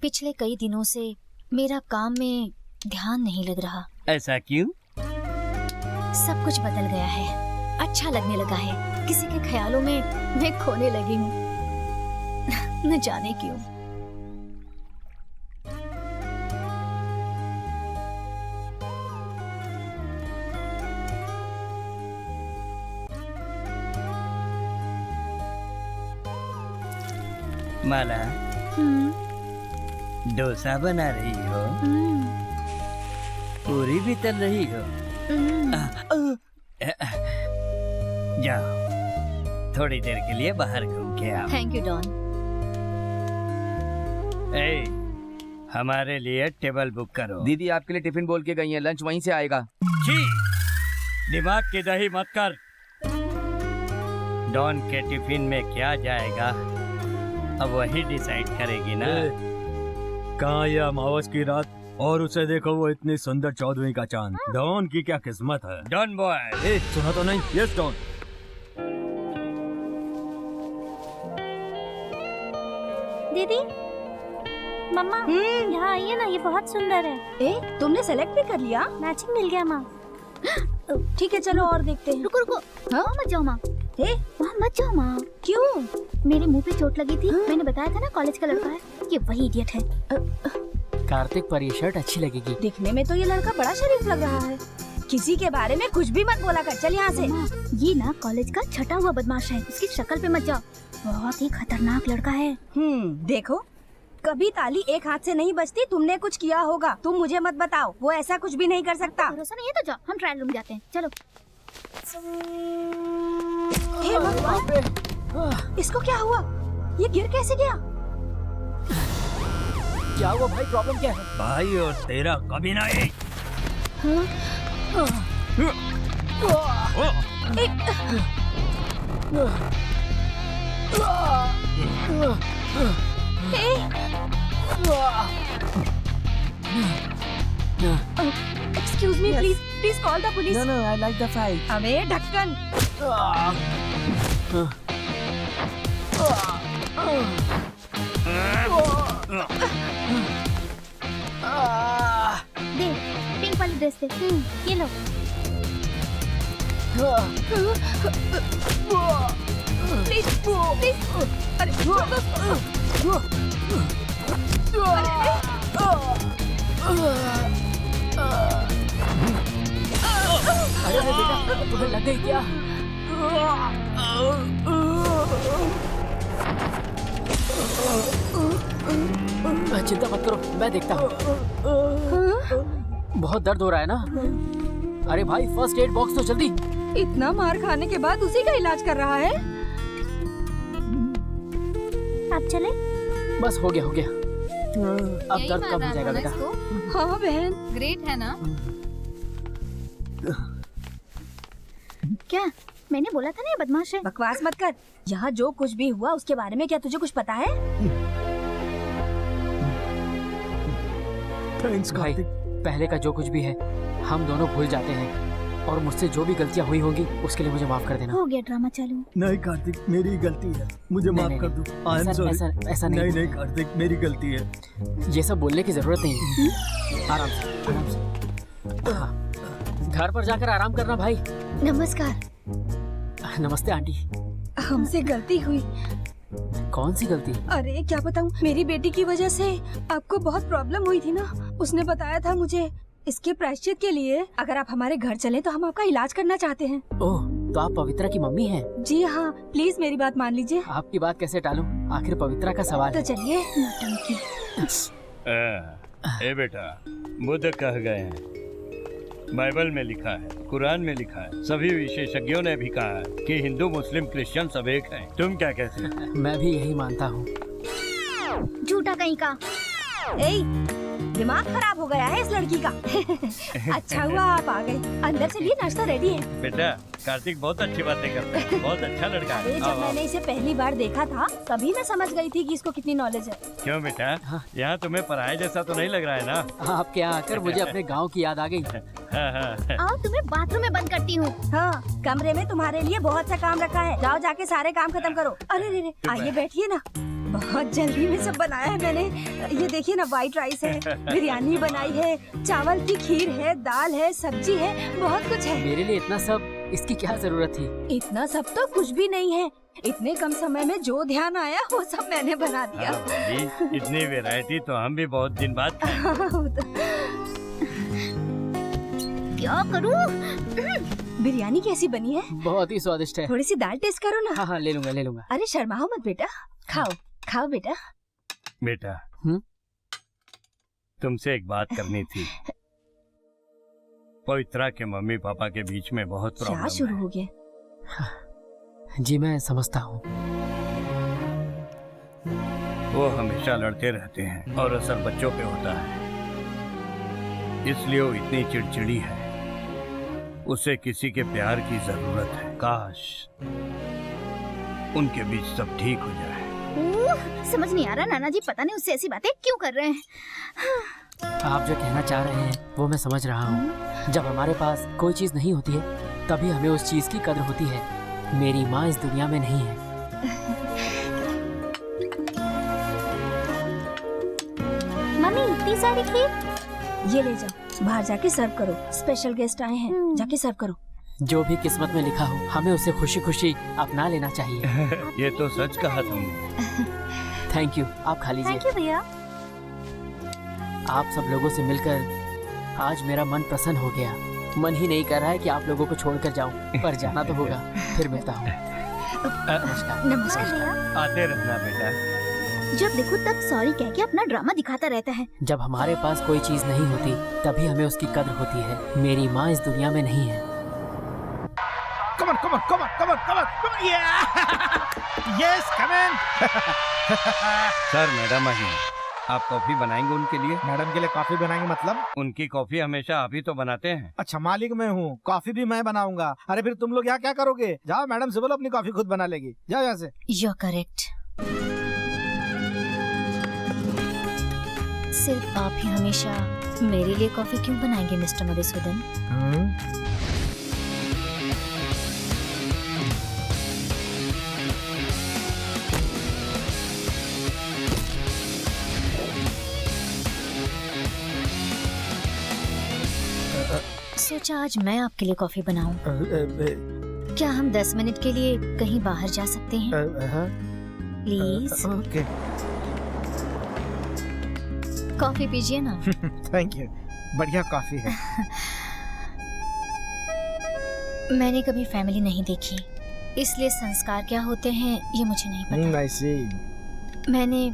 पिछले कई दिनों से मेरा काम में ध्यान नहीं लग रहा। ऐसा क्यों? सब कुछ बदल गया है, अच्छा लगने लगा है, किसी के ख्यालों में मैं खोने लगी हूँ। न जाने क्यों। माला, डोसा बना रही हो? पूरी भी तल रही हो? जाओ, थोड़ी देर के लिए बाहर घूम के आओ। Thank you don. ए, हमारे लिए टेबल बुक करो। दीदी आपके लिए टिफिन बोल के गई है, लंच वहीं से आएगा। छी, दिमाग की दही मत कर। डॉन के टिफिन में क्या जाएगा अब वही डिसाइड करेगी ना। कहाँ ये अमावस की रात और उसे देखो वो इतनी सुंदर 14वीं का चांद। डॉन की क्या किस्मत है। Don boy. ए सुना तो नहीं? Yes Don. दीदी, मम्मा यहाँ आइए ना, ये बहुत सुंदर है। ए, तुमने सेलेक्ट भी कर लिया? मैचिंग मिल गया माँ। ठीक है चलो और देखते हैं। रुको रुको, हाँ मत जाओ माँ। वहाँ मत जाओ माँ। क्यों? मेरे मुंह पे चोट लगी थी। मैंने बताया था ना कॉलेज का लड़का है। ये वही इडियट है। कार्तिक पर ये शर्ट अच्छी लगेगी। दिखने में तो ये लड़का बड़ा शरीफ लग रहा है। किसी के बारे में कुछ भी मत बोला कर, चल यहाँ से। ये ना कॉलेज का छटा हुआ बदमाश है, उसकी शक्ल पे मत जाओ। बहुत ही खतरनाक लड़का है। देखो, कभी ताली एक हाथ से नहीं बजती। तुमने कुछ किया होगा, तुम मुझे मत बताओ। वो ऐसा कुछ भी नहीं कर सकता। भरोसा नहीं है तो जाओ, हम ट्रायल रूम जाते हैं। चलो। हे भगवान, इसको क्या हुआ? ये गिर कैसे गया? क्या हुआ भाई, प्रॉब्लम क्या है? भाई और तेरा कभी नहीं। Excuse me, please call the police. No, I like the fight. अबे ढक्कन। दे, पिंक वाली ड्रेस दे। ये लो। प्लीज अरे अरे बेटा, तुम्हें लग गई क्या? चिंता मत करो, मैं देखता हूँ। बहुत दर्द हो रहा है ना? अरे भाई, फर्स्ट एड बॉक्स तो जल्दी। इतना मार खाने के बाद उसी का इलाज कर रहा है। आप चले? बस हो गया। अब दर्द कम हो जाएगा बेटा। हाँ बहन। ग्रेट है ना? क्या? मैंने बोला था ना ये बदमाश है। बकवास मत कर। यहाँ जो कुछ भी हुआ उसके बारे में क्या तुझे कुछ पता है? भाई, पहले का जो कुछ भी है हम दोनों भूल जाते हैं और मुझसे जो भी गलतियाँ हुई होंगी उसके लिए मुझे माफ कर देना। हो गया ड्रामा चालू। नहीं कार्तिक, मेरी गलती है, मुझे माफ कर दो। I am sorry. ऐसा नहीं। नहीं कार्तिक, मेरी गलती है। ये सब बोलने की जरूरत नहीं है। आराम से, आराम से। हाँ। घर पर जाकर आराम करना भाई। नमस्कार। नमस्ते आंटी। हमसे गलती हुई। कौन सी गलती? अरे क्या बताऊं, मेरी बेटी की वजह से आपको बहुत प्रॉब्लम हुई थी ना। उसने बताया था मुझे, इसके प्रायश्चित के लिए अगर आप हमारे घर चलें तो हम आपका इलाज करना चाहते हैं। ओह, तो आप पवित्रा की मम्मी हैं? जी हाँ, प्लीज मेरी बात मान लीजिए। आपकी बात कैसे टालूं? आखिर पवित्रा का सवाल तो है। चलिए। ए बेटा, बुद्ध कह गए हैं, बाइबल में लिखा है, कुरान में लिखा है, सभी विशेषज्ञों ने भी कहा है कि हिंदू मुस्लिम क्रिश्चियन सब एक हैं। तुम क्या कहते हो? मैं भी यही मानता हूँ। झूठा कहीं का। दिमाग खराब हो गया है इस लड़की का। अच्छा हुआ आप आ गए। अंदर चलिए, नाश्ता रेडी है। बेटा, कार्तिक बहुत अच्छी बातें करता है, बहुत अच्छा लड़का है। अरे जब मैंने इसे पहली बार देखा था तभी मैं समझ गई थी कि इसको कितनी नॉलेज है। क्यों बेटा, यहाँ तुम्हें पराये जैसा तो नहीं लग रहा है ना? आपके यहाँ आकर मुझे अपने गांव की याद आ गई। आओ तुम्हें बाथरूम में बंद करती हूँ। हाँ, कमरे में तुम्हारे लिए बहुत सा काम रखा है, जाओ जाके सारे काम खत्म करो। अरे रे, आइए बैठिए ना। बहुत जल्दी में सब बनाया है मैंने। ये देखिए ना, व्हाइट राइस है, बिरयानी बनाई है, चावल की खीर है, दाल है, सब्जी है, बहुत कुछ है। मेरे लिए इतना सब, इसकी क्या जरूरत थी? इतना सब तो कुछ भी नहीं है। इतने कम समय में जो ध्यान आया वो सब मैंने बना दिया। हाँ भाभी, इतनी वैरायटी तो हम भी बहुत दिन बाद क्या करूँ? बिरयानी कैसी बनी है? बहुत ही स्वादिष्ट है। थोड़ी सी दाल टेस्ट करो ना। हाँ हाँ, ले लूंगा ले लूंगा। अरे शर्माओ मत बेटा, खाओ खाओ बेटा। बेटा, तुमसे एक बात करनी थी। पवित्रा के मम्मी पापा के बीच में बहुत प्रॉब्लम क्या शुरू हो गया? जी मैं समझता हूँ। वो हमेशा लड़ते रहते हैं और असर बच्चों पे होता है, इसलिए वो इतनी चिड़चिड़ी है। उसे किसी के प्यार की जरूरत है। काश उनके बीच सब ठीक हो जाए। समझ नहीं आ रहा नाना जी, पता नहीं उससे ऐसी बातें क्यों कर रहे हैं। आप जो कहना चाह रहे हैं वो मैं समझ रहा हूँ। जब हमारे पास कोई चीज नहीं होती है तभी हमें उस चीज की कदर होती है। मेरी माँ इस दुनिया में नहीं है। मम्मी इतनी सारी खीर। ये ले जाओ, बाहर जाके सर्व करो। स्पेशल गेस्ट आए हैं, जाके सर्व करो। जो भी किस्मत में लिखा हो हमें उसे खुशी खुशी अपना लेना चाहिए। ये तो सच कहा तुमने। थैंक यू, आप खा लीजिए। थैंक यू भैया। आप सब लोगों से मिलकर आज मेरा मन प्रसन्न हो गया। मन ही नहीं कर रहा है कि आप लोगों को छोड़कर जाऊं, पर जाना तो होगा। फिर मिलता हूँ। नमस्कार। नमस्कार भैया। आते रहना बेटा। जब देखो तब सॉरी कह के अपना ड्रामा दिखाता रहता है। जब हमारे पास कोई चीज नहीं होती तभी हमें उसकी कदर होती है। मेरी माँ इस दुनिया में नहीं है। Come on, come on, come on, come on, come on, come on, yeah! Yes, come in. Sir, madam आई हैं। आप कॉफी बनाएंगे उनके लिए? मैडम के लिए कॉफी बनाएंगे मतलब? उनकी कॉफी हमेशा आप ही तो बनाते हैं। अच्छा, मालिक मैं हूँ, कॉफी भी मैं बनाऊंगा। अरे फिर तुम लोग यहाँ क्या करोगे? जाओ मैडम से बोलो अपनी कॉफी खुद बना लेगी। जाओ यहाँ से। You're correct. सिर्फ आप ही हमेशा मेरे लिए कॉफी क्यों बनाएंगे मिस्टर मधुसूदन? सोचा आज मैं आपके लिए कॉफी बनाऊं। क्या हम 10 मिनट के लिए कहीं बाहर जा सकते हैं? प्लीज। ओके। कॉफी पीजिए ना। थैंक यू, बढ़िया कॉफी है। मैंने कभी फैमिली नहीं देखी, इसलिए संस्कार क्या होते हैं ये मुझे नहीं पता। I see. मैंने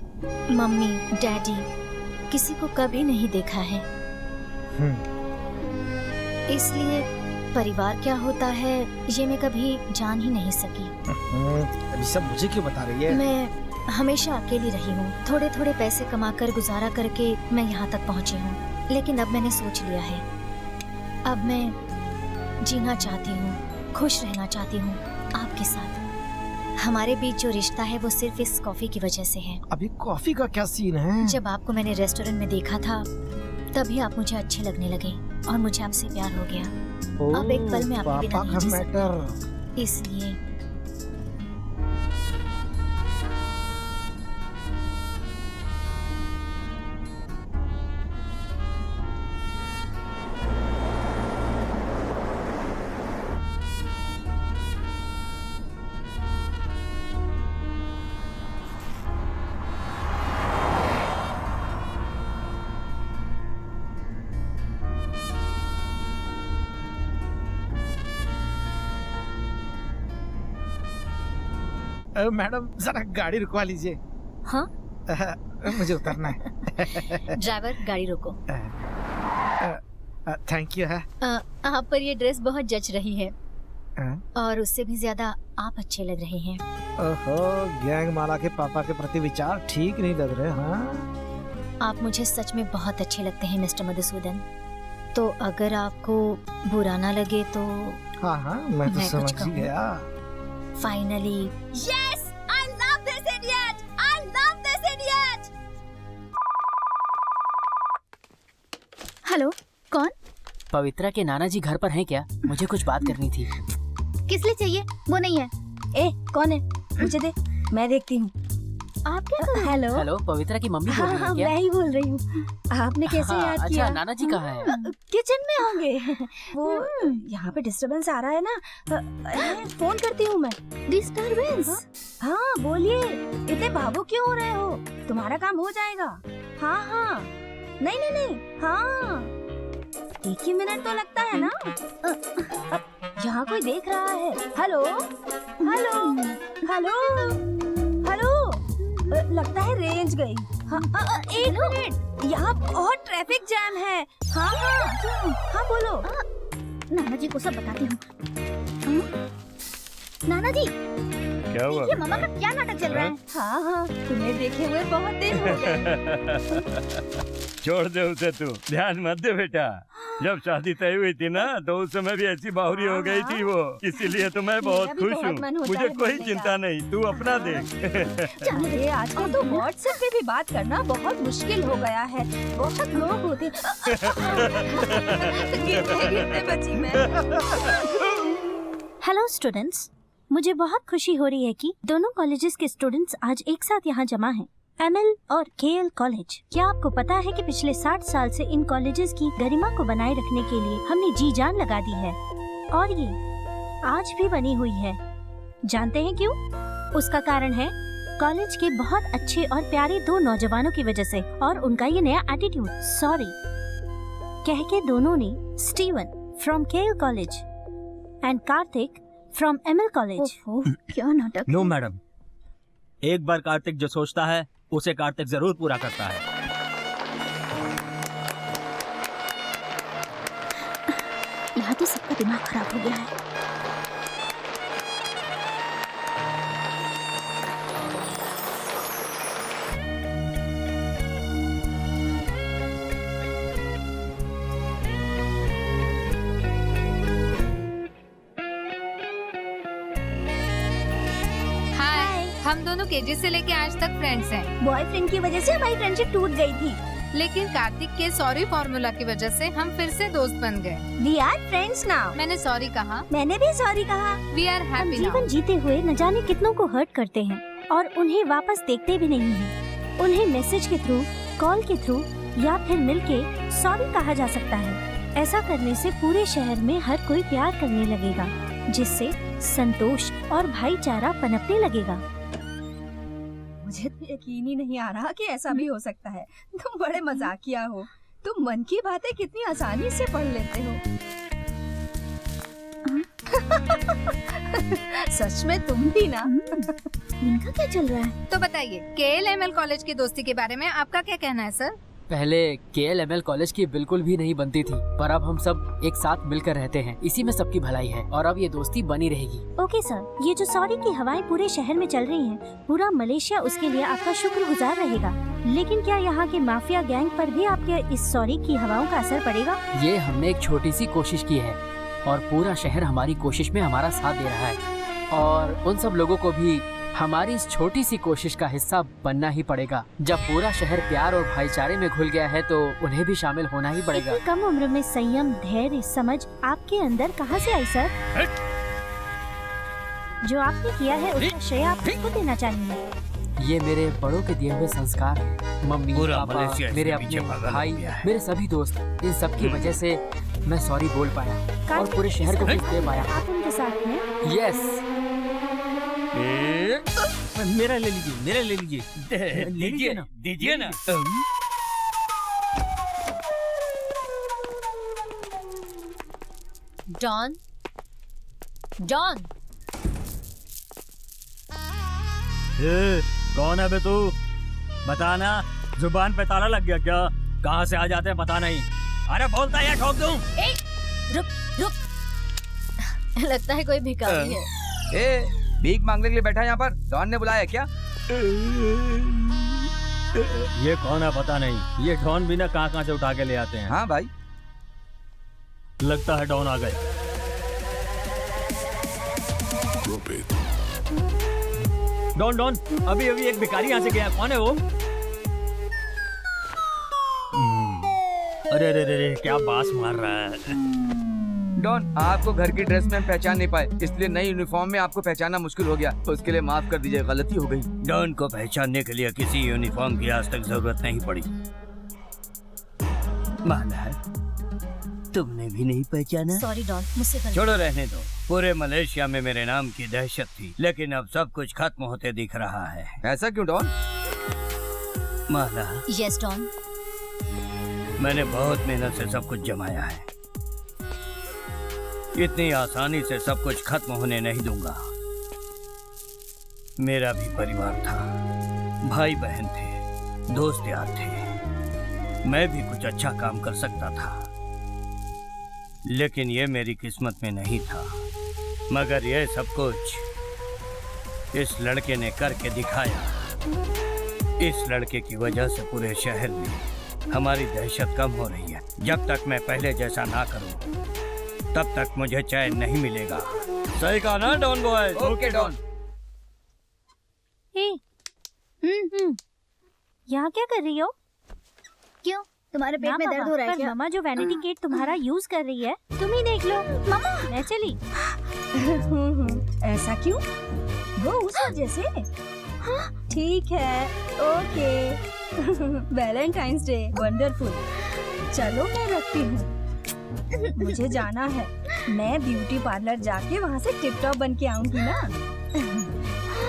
मम्मी डैडी किसी को कभी नहीं देखा है, इसलिए परिवार क्या होता है ये मैं कभी जान ही नहीं सकी। अभी सब मुझे क्यों बता रही है? मैं हमेशा अकेली रही हूँ। थोड़े थोड़े पैसे कमाकर गुजारा करके मैं यहाँ तक पहुँची हूँ, लेकिन अब मैंने सोच लिया है, अब मैं जीना चाहती हूँ, खुश रहना चाहती हूँ आपके साथ। हमारे बीच जो रिश्ता है वो सिर्फ इस कॉफी की वजह से है। अभी कॉफी का क्या सीन है? जब आपको मैंने रेस्टोरेंट में देखा था तभी आप मुझे अच्छे लगने लगे और मुझे आपसे प्यार हो गया। अब एक पल में आपके बिना पापा नहीं का जी सकती। मैटर। इसलिए मैडम जरा गाड़ी रुकवा लीजिए। हाँ मुझे उतरना है। ड्राइवर गाड़ी रोको। थैंक यू है। आप पर ये ड्रेस बहुत जच रही है और उससे भी ज्यादा आप अच्छे लग रहे हैं। ओहो, गैंग माला के पापा के प्रति विचार ठीक नहीं लग रहे। हाँ आप मुझे सच में बहुत अच्छे लगते हैं मिस्टर मधुसूदन। तो अगर आपको बुरा ना लगे तो हाँ हाँ मैं तो मैं कुछ समझ ही कहूँ? गया। Finally Yes! I love this idiot! I love this idiot! Hello, कौन? पवित्रा के नाना जी घर पर हैं क्या? मुझे कुछ बात करनी थी। किस लिए चाहिए? वो नहीं है। ए कौन है? मुझे दे, मैं देखती हूँ। आप क्या कर रहे हैं? हेलो। हेलो, पवित्रा की मम्मी बोल हाँ रही हाँ हैं क्या? मैं ही बोल रही हूँ। आपने कैसे हाँ, याद अच्छा, किया? नाना जी कहाँ हैं? किचन में होंगे। वो यहाँ पे डिस्टरबेंस आ रहा है ना, फोन करती हूँ मैं। डिस्टरबेंस? हाँ बोलिए, इतने भावुक क्यों हो रहे हो? तुम्हारा काम हो जाएगा। हाँ हाँ, नहीं नहीं नहीं, हाँ एक ही मिनट तो लगता है ना। यहाँ कोई देख रहा है। हेलो हेलो हेलो हेलो, लगता है रेंज गई। हाँ, एक मिनट, यहाँ बहुत ट्रैफिक जैम है। हाँ हाँ हाँ बोलो। नाना जी को सब बताती हूँ। नाना जी, क्या हुआ? ये मामा का क्या नाटक चल रहा है? हाँ हाँ, तुम्हें देखे हुए बहुत दिन हो गए। छोड़ दे उसे तू, ध्यान मत दे बेटा। जब शादी तय हुई थी ना तो उस समय भी ऐसी बाहुरी हो गई थी वो, इसीलिए तो मैं बहुत भी खुश बहुत हूँ। मन होता मुझे है कोई मिलने चिंता नहीं, तू अपना देख। अरे आजकल तो व्हाट्सएप पे भी बात करना बहुत मुश्किल हो गया है। बहुत लोग होते गिरते गिरते बची मैं। हेलो स्टूडेंट्स, मुझे बहुत खुशी हो रही है कि दोनों कॉलेजेस के स्टूडेंट्स आज एक साथ यहाँ जमा हैं। ML और KL कॉलेज। क्या आपको पता है कि पिछले 60 साल से इन कॉलेजेस की गरिमा को बनाए रखने के लिए हमने जी जान लगा दी है और ये आज भी बनी हुई है। जानते हैं क्यों? उसका कारण है कॉलेज के बहुत अच्छे और प्यारे दो नौजवानों की वजह से और उनका ये नया एटीट्यूड। सॉरी कह के दोनों ने Steven from KL college and Kartik from ML college. क्या नाटक? नो मैडम, एक बार कार्तिक जो सोचता है उसे कार्तिक जरूर पूरा करता है। यहाँ तो सबका दिमाग खराब हो गया है। हाय, हम दोनों केजी से लेके आज तक फ्रेंड्स हैं। बॉयफ्रेंड की वजह से हमारी फ्रेंडशिप टूट गई थी। लेकिन कार्तिक के सॉरी फॉर्मूला की वजह से हम फिर से दोस्त बन गए। We are friends now। मैंने सॉरी कहा। मैंने भी सॉरी कहा। वी आर हम हैप्पी जीवन नाउ। जीते हुए न जाने कितनों को हर्ट करते हैं और उन्हें वापस देखते भी नहीं हैं। उन्हें मैसेज के थ्रू, कॉल के थ्रू या फिर मिलके सॉरी कहा जा सकता है। ऐसा करने से पूरे शहर में हर कोई प्यार करने लगेगा, जिससे संतोष और भाईचारा पनपने लगेगा। मुझे तो यकीन ही नहीं आ रहा कि ऐसा भी हो सकता है। तुम बड़े मजाकिया हो। तुम मन की बातें कितनी आसानी से पढ़ लेते हो। सच में तुम भी ना। इनका क्या चल रहा है? तो बताइए, KL-ML कॉलेज की दोस्ती के बारे में आपका क्या कहना है सर? पहले KL-ML कॉलेज की बिल्कुल भी नहीं बनती थी, पर अब हम सब एक साथ मिलकर रहते हैं। इसी में सबकी भलाई है और अब ये दोस्ती बनी रहेगी। ओके सर, ये जो सॉरी की हवाएं पूरे शहर में चल रही हैं, पूरा मलेशिया उसके लिए आपका शुक्रगुजार रहेगा। लेकिन क्या यहाँ के माफिया गैंग पर भी आपके इस सॉरी की हवाओं का असर पड़ेगा? ये हमने एक छोटी सी कोशिश की है और पूरा शहर हमारी कोशिश में हमारा साथ दे रहा है और उन सब लोगों को भी हमारी इस छोटी सी कोशिश का हिस्सा बनना ही पड़ेगा। जब पूरा शहर प्यार और भाईचारे में घुल गया है तो उन्हें भी शामिल होना ही पड़ेगा। इतनी कम उम्र में संयम, धैर्य, समझ आपके अंदर कहाँ से आई सर? जो आपने किया है उसका श्रेय आप किसको देना चाहेंगे? ये मेरे बड़ों के दिए हुए संस्कार हैं। मम्मी, पापा, मेरे अपने भाई, मेरे सभी दोस्त, इन सब की वजह से मैं सॉरी बोल पाया और पूरे शहर को कुछ दे पाया। आप उनके साथ हैं? यस। मेरा ले लीजिए, मेरा ले लीजिए, लीजिए ना, दीजिए ना। डॉन, डॉन, कौन है बे तू? बताना, जुबान पे ताला लग गया क्या? कहाँ से आ जाते हैं पता नहीं। अरे बोलता है या ठोक दूं? रुक रुक। लगता है कोई भिखारी है। भीख मांगने के लिए बैठा यहाँ पर? डॉन ने बुलाया क्या? ये कौन है पता नहीं। ये डॉन भी ना कहाँ से उठा के ले आते हैं। हाँ भाई, लगता है डॉन आ गए। डॉन डॉन, अभी अभी एक भिखारी यहाँ से गया। कौन है वो? अरे अरे अरे, क्या बास मार रहा है। डॉन, आपको घर की ड्रेस में पहचान नहीं पाए, इसलिए नई यूनिफॉर्म में आपको पहचानना मुश्किल हो गया। उसके लिए माफ कर दीजिए, गलती हो गई। डॉन को पहचानने के लिए किसी यूनिफॉर्म की आज तक जरूरत नहीं पड़ी। माला, तुमने भी नहीं पहचाना? सॉरी डॉन, मुझसे गलती। छोड़ो, रहने दो। पूरे मलेशिया में मेरे नाम की दहशत थी, लेकिन अब सब कुछ खत्म होते दिख रहा है। ऐसा क्यों डॉन? माला, यस डॉन, मैंने बहुत मेहनत से सब कुछ जमाया है। इतनी आसानी से सब कुछ खत्म होने नहीं दूंगा। मेरा भी परिवार था, भाई बहन थे, दोस्त यार थे। मैं भी कुछ अच्छा काम कर सकता था, लेकिन ये मेरी किस्मत में नहीं था। मगर ये सब कुछ इस लड़के ने करके दिखाया। इस लड़के की वजह से पूरे शहर में हमारी दहशत कम हो रही है। जब तक मैं पहले जैसा ना करूं, तब तक मुझे चैन नहीं मिलेगा। सही कहा ना डॉन बॉय? Okay don. यहाँ क्या कर रही हो? क्यों, तुम्हारे पेट में दर्द हो रहा है क्या? मामा जो वैनिटी केट तुम्हारा यूज कर रही है, तुम ही देख लो। मामा, मैं चली। ऐसा क्यों? वो उस वजह से? ठीक है, ओके। Valentine's day wonderful. चलो मैं रखती हूँ, मुझे जाना है। मैं ब्यूटी पार्लर जाके वहाँ से टिप टॉप बन के आऊंगी ना।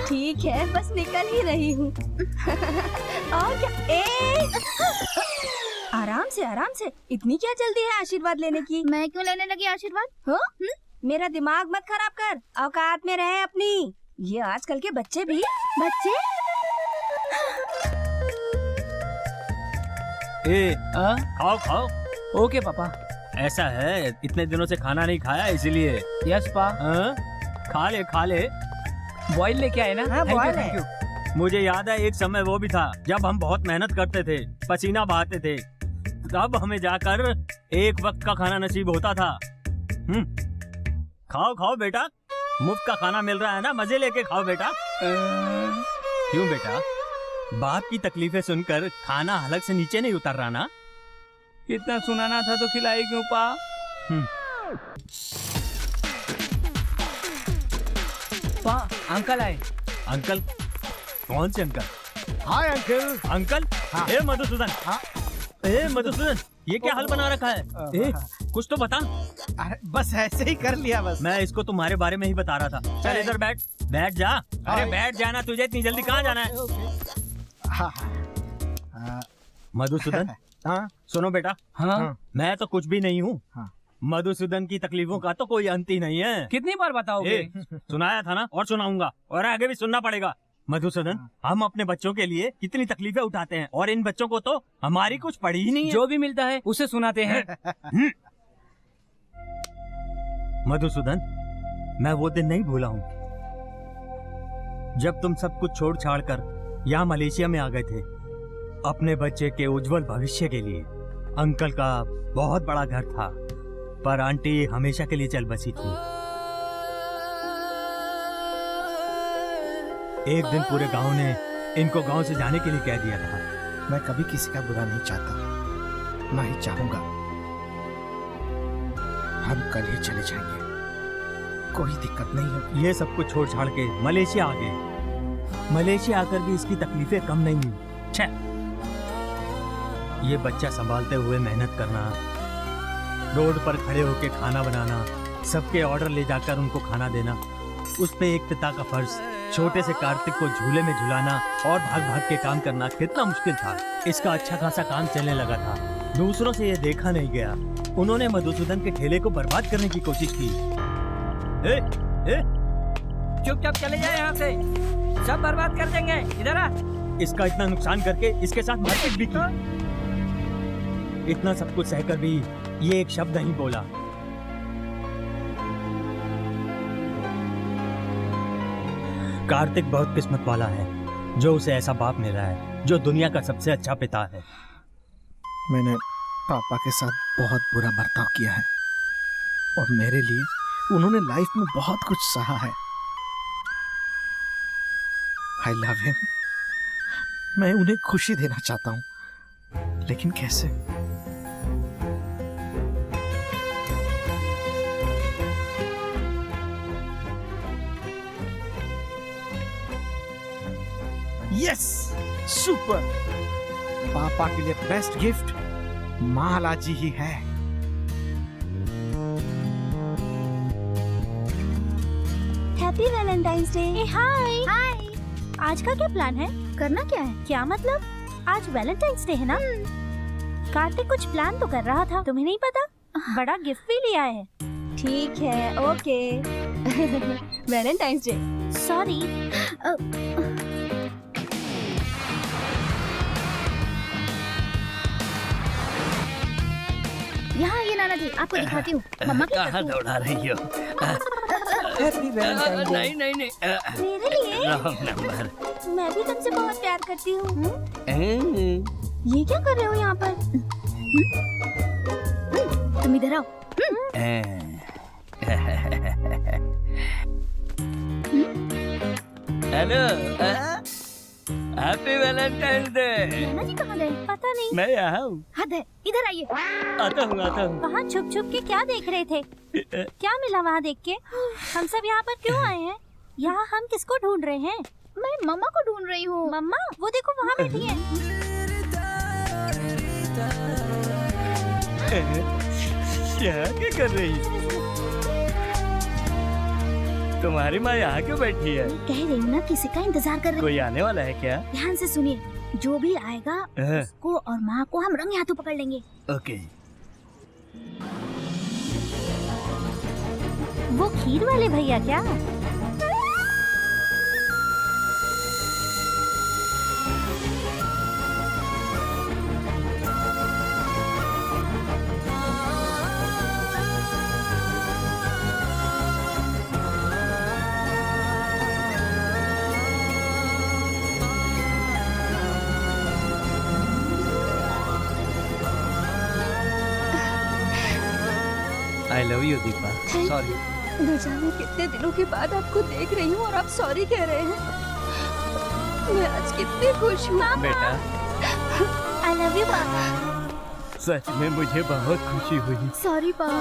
ठीक है, बस निकल ही रही हूँ। और क्या? आराम से। इतनी क्या जल्दी है आशीर्वाद लेने की? मैं क्यों लेने लगी आशीर्वाद? हाँ? मेरा दिमाग मत खराब कर, औकात में रहे अपनी। ये आजकल के बच्चे भी। बच्चे? खाओ खाओ। ओके पापा। ऐसा है, इतने दिनों से खाना नहीं खाया इसलिए। यस पा। खा ले। बॉयल लेके आए ना? हाँ, बॉयल है। मुझे याद है एक समय वो भी था जब हम बहुत मेहनत करते थे, पसीना बहाते थे, तब हमें जाकर एक वक्त का खाना नसीब होता था। खाओ खाओ बेटा, मुफ्त का खाना मिल रहा है ना, मजे लेके खाओ बेटा। क्यों बेटा, बाप की तकलीफें सुनकर खाना हलक से नीचे नहीं उतर रहा ना? इतना सुनाना था तो खिलाई क्यों पा? पा, अंकल आए। अंकल? कौन से अंकल? Hi uncle. अंकल? हाँ। ए मधुसूदन। हाँ। ए मधुसूदन, ये क्या हाल बना रखा है? कुछ तो बता। बस ऐसे ही कर लिया बस। मैं इसको तुम्हारे बारे में ही बता रहा था। चल इधर बैठ जा। अरे बैठ जाना, तुझे इतनी जल्दी कहाँ जाना है? मधुसूदन, हाँ सुनो बेटा। हाँ? मैं तो कुछ भी नहीं हूँ। हाँ। मधुसूदन की तकलीफों का तो कोई अंत ही नहीं है। कितनी बार बताओगे? सुनाया था ना, और सुनाऊंगा, और आगे भी सुनना पड़ेगा। मधुसूदन, हम अपने बच्चों के लिए कितनी तकलीफें उठाते हैं, और इन बच्चों को तो हमारी कुछ पड़ी ही नहीं है। जो भी मिलता है उसे सुनाते हैं। मधुसूदन, मैं वो दिन नहीं भूला हूँ जब तुम सब कुछ छोड़ छाड़ कर यहाँ मलेशिया में आ गए थे अपने बच्चे के उज्जवल भविष्य के लिए। अंकल का बहुत बड़ा घर था, पर आंटी हमेशा के लिए चल बसी थी। एक दिन पूरे गांव ने इनको गांव से जाने के लिए कह दिया था। मैं कभी किसी का बुरा नहीं चाहता, ना ही चाहूंगा। हम कल ही चले जाएंगे, कोई दिक्कत नहीं होगी। ये सब कुछ छोड़ छाड़ के मलेशिया आ गए। मलेशिया आकर भी इसकी तकलीफें कम नहीं हुई। छे, ये बच्चा संभालते हुए मेहनत करना, रोड पर खड़े होकर खाना बनाना, सबके ऑर्डर ले जाकर उनको खाना देना, उस पे एक पिता का फर्ज। छोटे से कार्तिक को झूले में झुलाना और भाग भाग के काम करना कितना मुश्किल था। इसका अच्छा खासा काम चलने लगा था, दूसरों से ये देखा नहीं गया। उन्होंने मधुसूदन के ठेले को बर्बाद करने की कोशिश की। चुपचाप चले जाए यहाँ से, सब बर्बाद कर देंगे। इधर आ। इसका इतना नुकसान करके इसके साथ मारपीट भी की। इतना सब कुछ सहकर भी ये एक शब्द नहीं बोला। कार्तिक बहुत किस्मत वाला है जो उसे ऐसा बाप मिल रहा है जो दुनिया का सबसे अच्छा पिता है। मैंने पापा के साथ बहुत बुरा बर्ताव किया है और मेरे लिए उन्होंने लाइफ में बहुत कुछ सहा है। I love him. मैं उन्हें खुशी देना चाहता हूं, लेकिन कैसे? Yes, super. पापा के लिए बेस्ट गिफ्ट माला जी ही है। Happy Valentine's day. Hi hi. आज का क्या प्लान है? करना क्या है? क्या मतलब? आज वैलेंटाइंस डे है ना? कार्तिक कुछ प्लान तो कर रहा था, तुम्हें नहीं पता? बड़ा गिफ्ट भी लिया है। ठीक है, ओके। Valentine's day. सॉरी। यहाँ ये नाना जी, आपको दिखाती हूँ। मम्मा की कहाँ दौड़ा रही हो? नहीं नहीं नहीं, मेरे लिए? Wrong number. मैं भी तुमसे बहुत प्यार करती हूँ। ये क्या कर रहे हो यहाँ पर? तुम इधर आओ। Hello, happy Valentine day. नाना जी कहाँ गए? पता नहीं। मैं यहाँ हूँ। हद है, इधर आइए। आता हूँ। वहाँ छुप छुप के क्या देख रहे थे? क्या मिला वहाँ देख के? हम सब यहाँ पर क्यों आए हैं? यहाँ हम किसको ढूंढ रहे हैं? मैं मम्मा को ढूंढ रही हूँ। मम्मा? वो देखो वहाँ बैठी है। क्या कर रही? तुम्हारी माँ यहाँ क्यों बैठी है? कह रही हूँ ना, किसी का इंतजार कर रही। कोई आने वाला है क्या? ध्यान से सुनिए, जो भी आएगा उसको और माँ को हम रंगे हाथों पकड़ लेंगे। ओके। वो खीर वाले भैया क्या? I love you, Deepa. Sorry. न जाने कितने दिनों के बाद आपको देख रही हूँ और आप सॉरी कह रहे हैं। मैं आज कितनी खुश हूँ। बेटा, I love you पापा। सच में मुझे बहुत खुशी हुई। सॉरी पापा।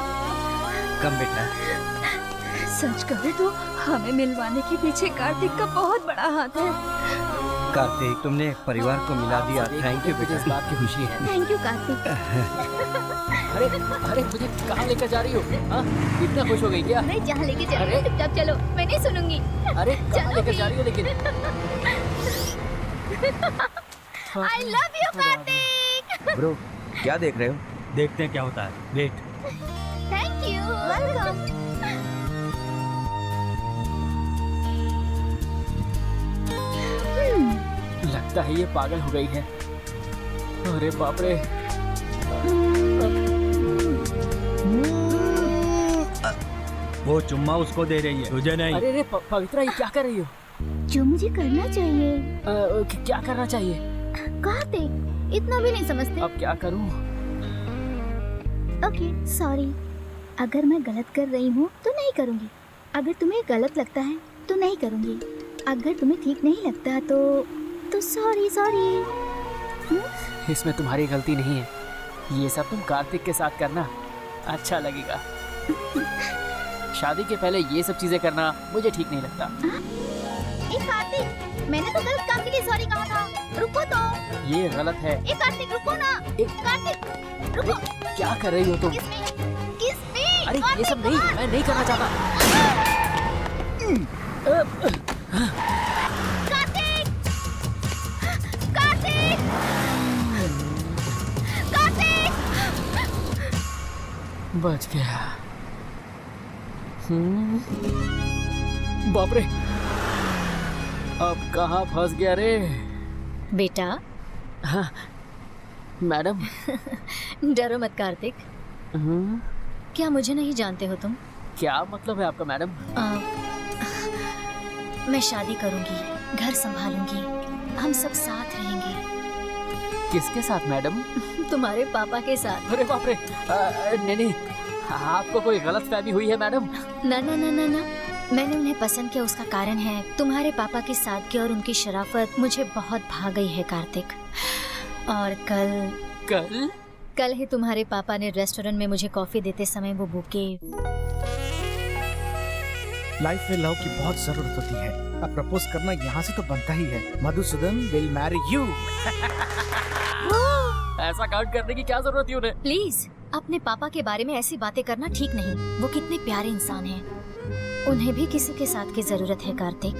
कम बेटा। सच कहे तो हमें मिलवाने के पीछे कार्तिक का बहुत बड़ा हाथ है। कार्तिक, तुमने एक परिवार को मिला दिया। थैंक यू बेटा। इस बात की खुशी है। Thank you Kartik. अरे अरे, मुझे कहाँ लेकर जा रही हो? हाँ, इतना खुश हो गई क्या? अरे जहाँ लेके जा रही हो, चुपचाप चलो, मैं नहीं सुनूंगी। अरे कहाँ लेकर जा रही हो लेकिन? I love you Kartik. Bro, क्या देख रहे हो? देखते हैं क्या होता है। वेट। Thank you. वेलकम। लगता है ये पागल हो गई है। अरे बाप रे। वो चुम्मा उसको दे रही है, तुझे नहीं। अरे पवित्रा, ये क्या कर रही हो? जो मुझे करना चाहिए। क्या करना चाहिए? कार्तिक, इतना भी नहीं समझते। अब क्या करूं? Okay, sorry. अगर मैं गलत कर रही हूँ तो नहीं करूँगी। अगर तुम्हें गलत लगता है तो नहीं करूँगी। अगर तुम्हें ठीक नहीं लगता तो सॉरी सॉरी। इसमें तुम्हारी गलती नहीं है, ये सब तुम कार्तिक के साथ करना अच्छा लगेगा। शादी के पहले ये सब चीजें करना मुझे ठीक नहीं लगता। कार्तिक, मैंने तो गलत काम के लिए सॉरी कहा था। रुको तो। ये गलत है। कार्तिक रुको ना। कार्तिक रुको। क्या कर रही हो तुम? किसमें? अरे ये सब नहीं, मैं नहीं करना चाहता। कार्तिक! कार्तिक! कार्तिक! बच गया। बाप रे, अब कहाँ फंस गया रे? बेटा। हाँ मैडम। डरो मत कार्तिक। क्या मुझे नहीं जानते हो तुम? क्या मतलब है आपका मैडम? मैं शादी करूंगी, घर संभालूंगी, हम सब साथ रहेंगे। किसके साथ मैडम? तुम्हारे पापा के साथ। अरे बाप रे, नहीं, आपको कोई गलतफहमी हुई है मैडम? ना ना ना ना ना, मैंने उन्हें पसंद किया, उसका कारण है तुम्हारे पापा की सादगी और उनकी शराफत मुझे बहुत भा गई है कार्तिक। और कल ही तुम्हारे पापा ने रेस्टोरेंट में मुझे कॉफी देते समय वो बुके। लाइफ में लव की बहुत जरूरत होती है। अब प्रपोज करना यहाँ से तो बनता ही है। Madhusudan will marry you. ऐसा कांड करने की क्या जरूरत थी उन्हें? प्लीज अपने पापा के बारे में ऐसी बातें करना ठीक नहीं। वो कितने प्यारे इंसान हैं। उन्हें भी किसी के साथ की जरूरत है कार्तिक,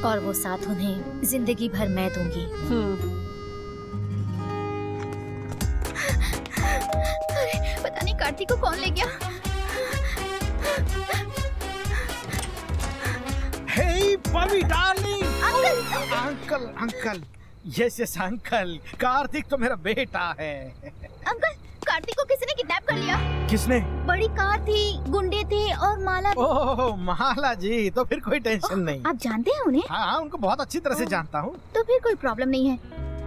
और वो साथ उन्हें जिंदगी भर मैं दूंगी। अरे पता नहीं कार्तिक को कौन ले गया। Hey Pavi darling. Uncle uncle, yes uncle, Kartik तो मेरा बेटा है। अंकल, कार्तिक को किसी ने किडनैप कर लिया। किसने? बड़ी कार थी, गुंडे थे और माला। ओह माला जी, तो फिर कोई टेंशन नहीं। आप जानते हैं उन्हें? हाँ, उनको बहुत अच्छी तरह से जानता हूँ। तो फिर कोई प्रॉब्लम नहीं है।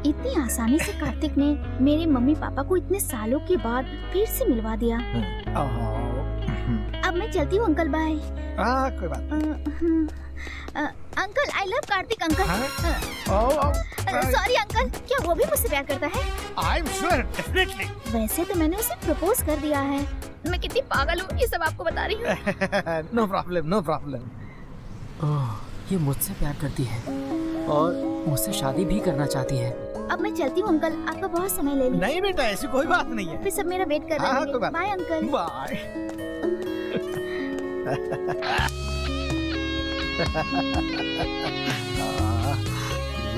इतनी आसानी से कार्तिक ने मेरे मम्मी पापा को इतने सालों के बाद फिर से मिलवा दिया। अब मैं चलती हूँ अंकल, बाय। कोई बात। Uncle I love Kartik uncle. हाँ? सॉरी अंकल, क्या वो भी मुझसे प्यार करता है? I'm sure, definitely. वैसे तो मैंने उसे प्रपोज कर दिया है। मैं कितनी पागल हूँ, ये सब आपको बता रही हूँ। No problem, no problem. ये मुझसे प्यार करती है और मुझसे शादी भी करना चाहती है। अब मैं चलती हूँ अंकल, आपका बहुत समय ले लिया। नहीं बेटा, ऐसी कोई बात नहीं है। फिर सब मेरा वेट कर रहे हैं। Bye uncle. बाय।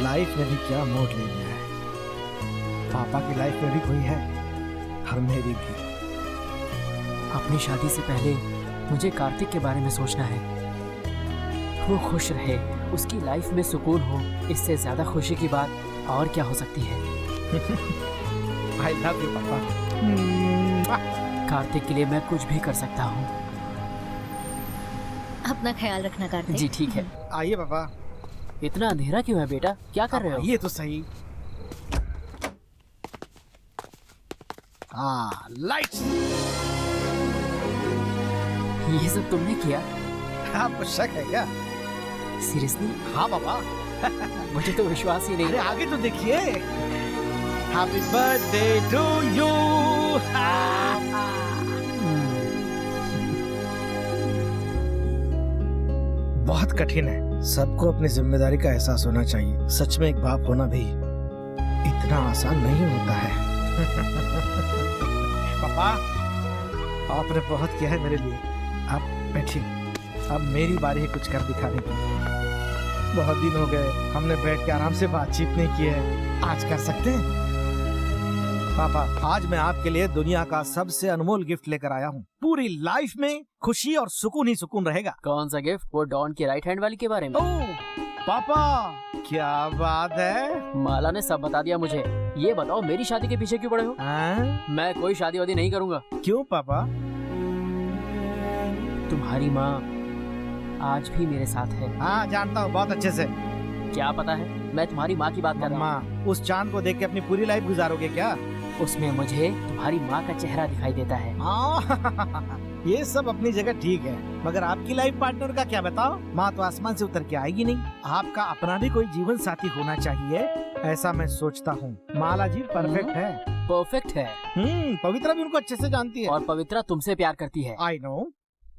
लाइफ में भी क्या मोड़ ले लिया है। पापा की लाइफ में भी कोई है और मेरी भी। अपनी शादी से पहले मुझे कार्तिक के बारे में सोचना है। वो खुश रहे, उसकी लाइफ में सुकून हो, इससे ज्यादा खुशी की बात और क्या हो सकती है। I love you, पापा। कार्तिक के लिए मैं कुछ भी कर सकता हूँ। अपना ख्याल रखना कार्तिक। जी ठीक है। आइए पापा। इतना अंधेरा क्यों है बेटा? क्या कर रहे हो? ये तो सही। लाइट्स। ये सब तुमने किया? आपको शक है क्या? सीरियसली? हाँ पापा। मुझे तो विश्वास ही नहीं। अरे आगे तो देखिए। Happy birthday to you. बहुत कठिन है। सबको अपनी जिम्मेदारी का एहसास होना चाहिए। सच में एक बाप होना भी इतना आसान नहीं होता है। पापा, आपने बहुत किया है मेरे लिए। आप बैठिए, अब मेरी बारी है कुछ कर दिखाने की। बहुत दिन हो गए हमने बैठ के आराम से बातचीत नहीं की है। आज कर सकते हैं? पापा, आज मैं आपके लिए दुनिया का सबसे अनमोल गिफ्ट लेकर आया हूँ। पूरी लाइफ में खुशी और सुकून ही सुकून रहेगा। कौन सा गिफ्ट? वो डॉन की राइट हैंड वाली के बारे में? ओह पापा, क्या बात है। माला ने सब बता दिया मुझे। ये बताओ मेरी शादी के पीछे क्यों पड़े हो? मैं कोई शादी वादी नहीं करूँगा। क्यों पापा? तुम्हारी माँ आज भी मेरे साथ है। हाँ जानता हूँ बहुत अच्छे से। क्या पता है? मैं तुम्हारी माँ की बात कर रहा हूँ। उस चांद को देख के अपनी पूरी लाइफ गुजारोगे क्या? उसमें मुझे तुम्हारी माँ का चेहरा दिखाई देता है। ये सब अपनी जगह ठीक है, मगर आपकी लाइफ पार्टनर का क्या बताओ? माँ तो आसमान से उतर के आएगी नहीं। आपका अपना भी कोई जीवन साथी होना चाहिए, ऐसा मैं सोचता हूँ। माला जी परफेक्ट है। परफेक्ट है। पवित्रा भी उनको अच्छे से जानती है। और पवित्रा तुमसे प्यार करती है। I know.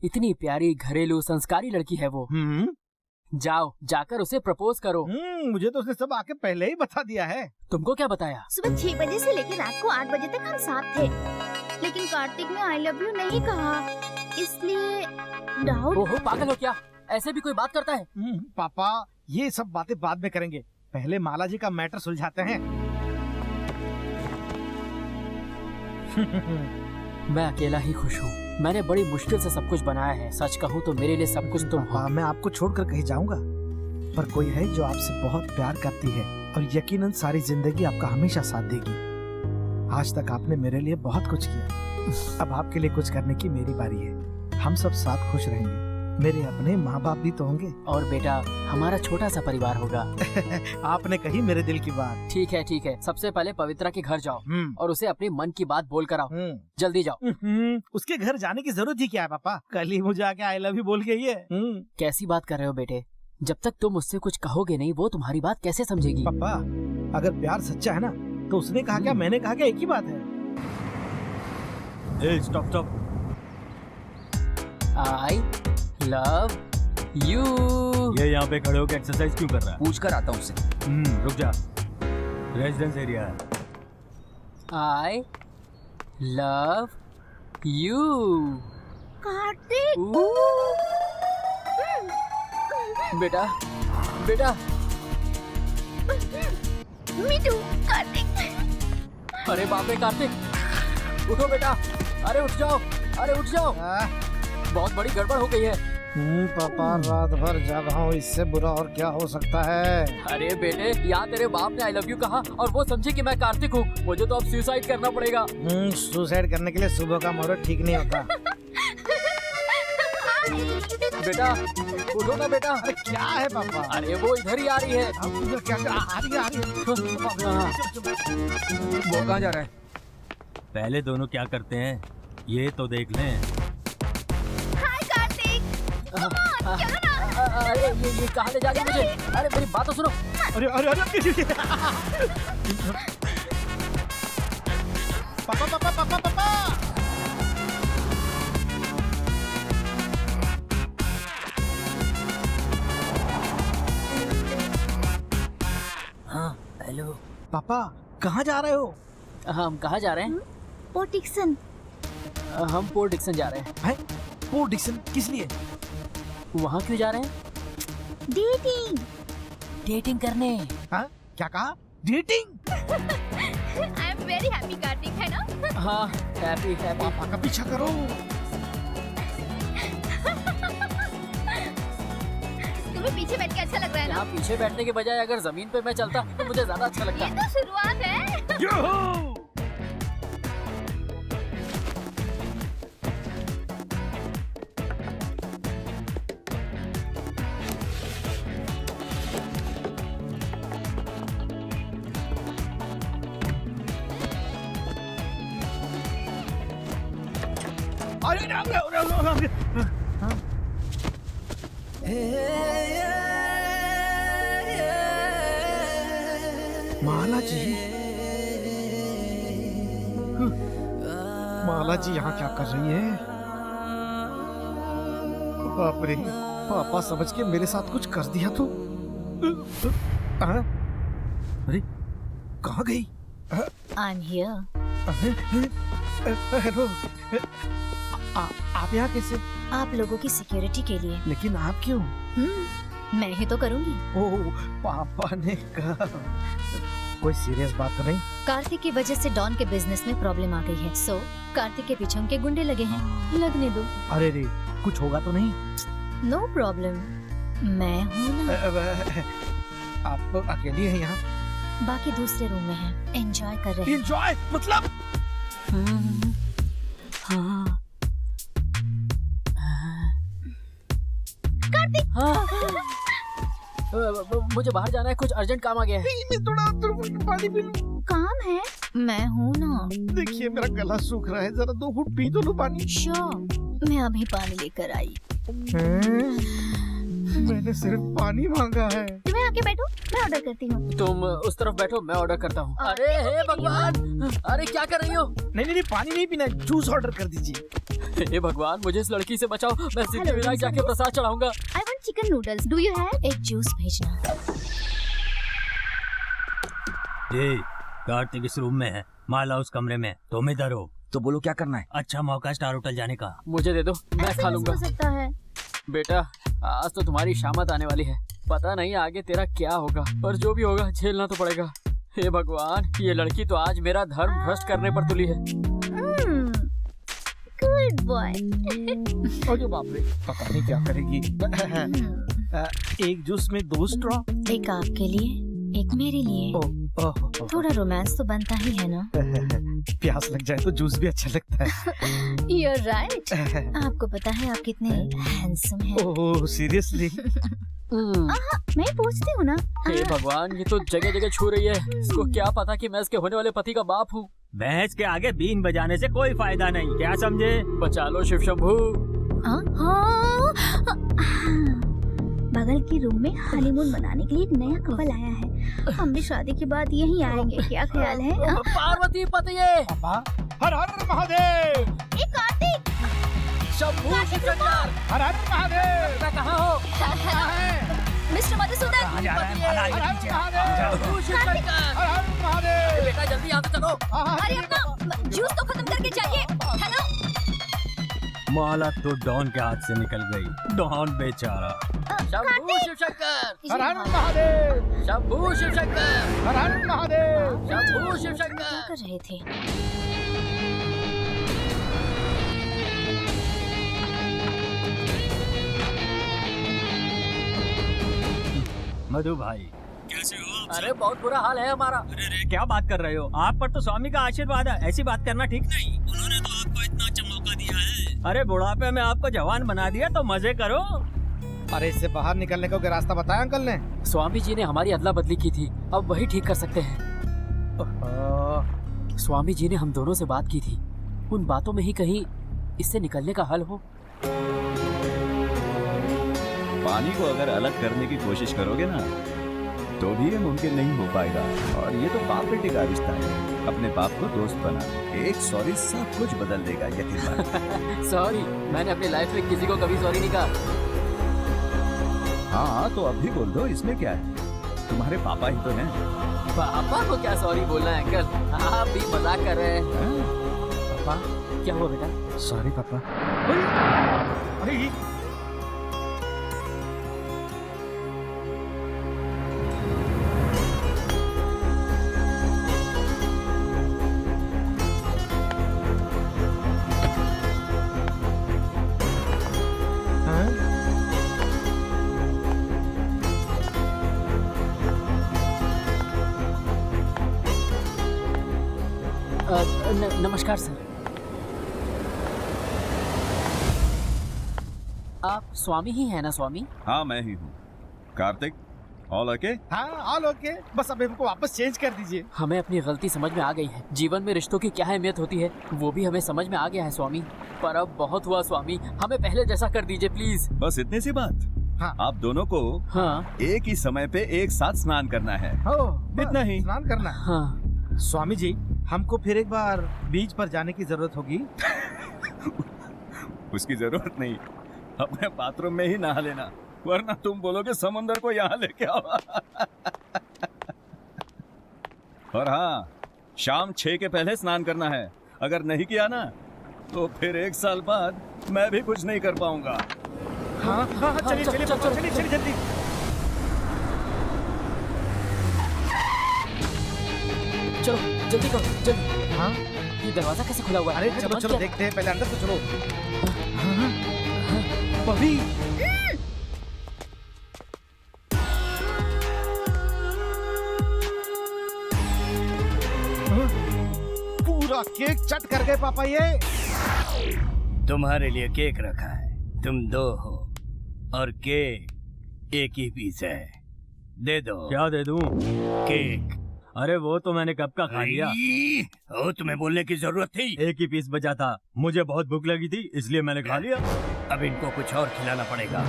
इतनी प्यारी घरेलू संस्कारी लड़की है वो। जाओ जाकर उसे प्रपोज करो। मुझे तो उसने सब आके पहले ही बता दिया है। तुमको क्या बताया? सुबह 6 बजे से लेकर रात को 8 बजे तक हम साथ थे, लेकिन कार्तिक ने आई लव यू नहीं कहा, इसलिए डाउट। ओहो पागल हो क्या? ऐसे भी कोई बात करता है? पापा ये सब बातें बाद में करेंगे, पहले माला जी का मैटर सुलझाते हैं। मैं अकेला ही खुश हूँ। मैंने बड़ी मुश्किल से सब कुछ बनाया है। सच कहूँ तो मेरे लिए सब कुछ तुम हो। मैं आपको छोड़कर कहीं जाऊंगा, पर कोई है जो आपसे बहुत प्यार करती है और यकीनन सारी जिंदगी आपका हमेशा साथ देगी। आज तक आपने मेरे लिए बहुत कुछ किया, अब आपके लिए कुछ करने की मेरी बारी है। हम सब साथ खुश रहेंगे। मेरे अपने माँ बाप भी तो होंगे। और बेटा हमारा छोटा सा परिवार होगा। आपने कही मेरे दिल की बात। ठीक है ठीक है, सबसे पहले पवित्रा के घर जाओ और उसे अपनी मन की बात बोल कर आओ। जल्दी जाओ। उसके घर जाने की जरूरत ही क्या है पापा? कल ही मुझे आके आई लव यू बोल गई है। कैसी बात कर रहे हो बेटे? जब तक तुम उससे कुछ कहोगे नहीं, वो तुम्हारी बात कैसे समझेगी? पापा अगर प्यार सच्चा है ना, तो उसने कहा क्या मैंने कहा क्या, एक ही बात है। Stop stop. I love you. ये यहाँ पे खड़े होकर एक्सरसाइज क्यों कर रहा है? पूछ कर आता हूँ उससे। रुक जा, रेजिडेंस एरिया है। I love you. कार्तिक। बेटा बेटा। मीठू। कार्तिक। अरे बाप रे कार्तिक, उठो बेटा। अरे उठ जाओ, अरे उठ जाओ। बहुत बड़ी गड़बड़ हो गई है। पापा रात भर जागा हूँ, इससे बुरा और क्या हो सकता है? अरे बेटे यहाँ तेरे बाप ने आई लव यू कहा और वो समझे कि मैं कार्तिक हूँ। मुझे तो अब सुसाइड करना पड़ेगा। सुसाइड करने के लिए सुबह का मुहूर्त ठीक नहीं होता। बेटा उठो ना बेटा। अरे क्या है पापा? अरे वो इधर ही आ रही है। क्या आ रही है? वो कहाँ जा रहा है? पहले दोनों क्या करते हैं ये तो देख लें। अरे ये कहाँ ले जा रही है मुझे? अरे मेरी बात तो सुनो। अरे अरे अरे पापा पापा पापा पापा। हाँ हेलो पापा कहाँ जा रहे हो? हम कहाँ जा रहे हैं? Port Dickson. हम पोर्ट डिक्सन जा रहे हैं। पोर्ट डिक्सन किस लिए? वहाँ क्यों जा रहे हैं? डेटिंग। डेटिंग करने। हाँ क्या कहा? Dating? I am very happy Kartik, है ना? हाँ हैप्पी हैप्पी। पापा का पीछा करो। तुम्हें पीछे बैठ के अच्छा लग रहा है ना? यहाँ पीछे बैठने के बजाय अगर जमीन पे मैं चलता तो मुझे ज्यादा अच्छा लगता। ये तो शुरुआत है। माला जी, माला जी यहाँ क्या कर रही है? बाप रे, पापा समझ के मेरे साथ कुछ कर दिया तो। अरे कहाँ गई? I'm here. हेलो, आप यहाँ कैसे? आप लोगों की सिक्योरिटी के लिए। लेकिन आप क्यों? मैं ही तो करूँगी। ओह पापा ने कहा। कोई सीरियस बात तो नहीं? कार्तिक की वजह से डॉन के बिजनेस में प्रॉब्लम आ गई है, सो कार्तिक के पीछे उनके गुंडे लगे हैं। लगने दो। अरे रे, कुछ होगा तो नहीं? नो प्रॉब्लम, मैं हूँ ना। आप अकेली हैं यहाँ? बाकी दूसरे रूम में हैं, एंजॉय कर रहे हैं। एंजॉय मतलब? हाँ। कार्तिक, मुझे बाहर जाना है, कुछ अर्जेंट काम आ गया है। मैं थोड़ा पानी पी लूं। काम है? मैं हूँ ना। देखिए मेरा गला सूख रहा है, जरा 2 घूंट पी तो लूं पानी। श्योर, मैं अभी पानी लेकर आई। मैंने सिर्फ पानी मांगा है। तुम्हें आके बैठो, मैं ऑर्डर करती हूँ। तुम उस तरफ बैठो, मैं ऑर्डर करता हूँ। अरे हे भगवान, अरे क्या कर रही हो? नहीं, पानी नहीं पीना, जूस ऑर्डर कर दीजिए। हे भगवान, मुझे इस लड़की से बचाओ, मैं सिद्धिविनायक जाके प्रसाद चढ़ाऊंगा। I want chicken noodles, do you have? एक जूस भेजना। कार्तिक इस रूम में है, माला उस कमरे में, तुम इधर हो। तो बोलो क्या करना है? अच्छा मौका स्टार होटल जाने का। मुझे दे दो, मैं ऐसे खा कैसे लूंगा। हो सकता है? बेटा, आज तो तुम्हारी शामत आने वाली है, पता नहीं आगे तेरा क्या होगा, पर जो भी होगा झेलना तो पड़ेगा। हे भगवान, ये लड़की तो आज मेरा धर्म भ्रष्ट करने पर तुली है। Good boy. अरे बाप रे, पता नहीं क्या करेगी। एक जूस में 2 स्ट्रॉ। एक आपके लिए, एक मेरे लिए। थोड़ा रोमांस तो बनता ही है ना। प्यास लग जाए तो जूस भी अच्छा लगता है। You're right. आपको पता है आप कितने हैंडसम हैं। Oh seriously? मैं पूछती हूँ ना। हे भगवान, ये तो जगह जगह छू रही है। इसको क्या पता कि मैं इसके होने वाले पति का बाप हूँ। भैंस के आगे बीन बजाने से कोई फायदा नहीं, क्या समझे? बचा लो शिव शंभू। बगल के रूम में हनीमून मनाने के लिए एक नया कपल आया है। हम भी शादी के बाद यहीं आएंगे, क्या ख्याल है? पार्वती पति। हर हर महादेव। कार्तिक, शंभू शिवशंकर। हर हर महादेव। मैं कहाँ हो? मिस्टर मधुसूदन। शंभू शिवशंकर। हर हर महादेव। बेटा जल्दी यहाँ से चलो। अरे अपना जूस तो खत्म करके जाइए। हेलो। माला तो डॉन के हाथ से निकल गई। डॉन बेचारा। शंभू शिवशंकर। हर हर महादेव। शंभू शिवशंकर। हर हर महादेव। शंभू क्या शिवशंकर। कर रहे थे? मधु भाई, कैसे हो आप? अरे बहुत बुरा हाल है हमारा। अरे क्या बात कर रहे हो? आप पर तो स्वामी का आशीर्वाद है, ऐसी बात करना ठीक नहीं। उन्होंने तो आपको इतना अच्छा मौका दिया है। अरे बुढ़ापे में आपको जवान बना दिया तो मजे करो। अरे इससे बाहर निकलने का कोई रास्ता बताया अंकल ने? स्वामी जी ने हमारी अदला बदली की थी, अब वही ठीक कर सकते हैं। स्वामी जी ने हम दोनों से बात की थी, उन बातों में ही कहीं इससे निकलने का हल हो। पानी को अगर अलग करने की कोशिश करोगे ना तो भी ये मुमकिन नहीं हो पाएगा। और ये तो बाप बेटे का रिश्ता है, अपने बाप को दोस्त बना। एक सॉरी सब कुछ बदल देगा, यकीन मानो। सॉरी, मैंने अपनी लाइफ में किसी को कभी सॉरी नहीं कहा। हाँ तो अब भी बोल दो, इसमें क्या है, तुम्हारे पापा ही तो हैं। पापा को क्या सॉरी बोलना है अंकल, आप भी मजाक कर रहे हैं। पापा क्या हुआ बेटा? सॉरी पापा। अरे नमस्कार सर। आप स्वामी ही हैं ना स्वामी? हाँ मैं ही हूँ। Kartik, all okay? हाँ ऑल ओके, बस अब इनको वापस चेंज कर दीजिए। हमें अपनी गलती समझ में आ गई है, जीवन में रिश्तों की क्या अहमियत होती है वो भी हमें समझ में आ गया है स्वामी। पर अब बहुत हुआ स्वामी, हमें पहले जैसा कर दीजिए प्लीज। बस इतनी सी बात? हाँ। आप दोनों को हाँ एक ही समय पे एक साथ स्नान करना है। इतना ही। स्नान करना है। हाँ। स्वामी जी, हमको फिर एक बार बीच पर जाने की जरूरत होगी। उसकी जरूरत नहीं, अपने बाथरूम में ही नहा लेना, वरना तुम बोलोगे समुंदर को यहाँ लेके आओ। और हाँ, शाम 6 के पहले स्नान करना है। अगर नहीं किया ना तो फिर 1 साल बाद मैं भी कुछ नहीं कर पाऊंगा। हाँ हाँ चलिए चलिए चलिए जल्दी। चलो जल्दी करो जल्दी। हाँ ये दरवाजा कैसे खुला हुआ है? अरे चलो चलो देखते हैं, पहले अंदर तो चलो। बबी पूरा केक चट कर गए पापा ये। तुम्हारे लिए केक रखा है, तुम 2 हो और केक एक ही पीस है, दे दो। क्या दे दूं? केक। अरे वो तो मैंने कब का खा लिया। ओ, तुम्हें बोलने की जरूरत थी। एक ही पीस बचा था, मुझे बहुत भूख लगी थी इसलिए मैंने खा लिया। अब इनको कुछ और खिलाना पड़ेगा।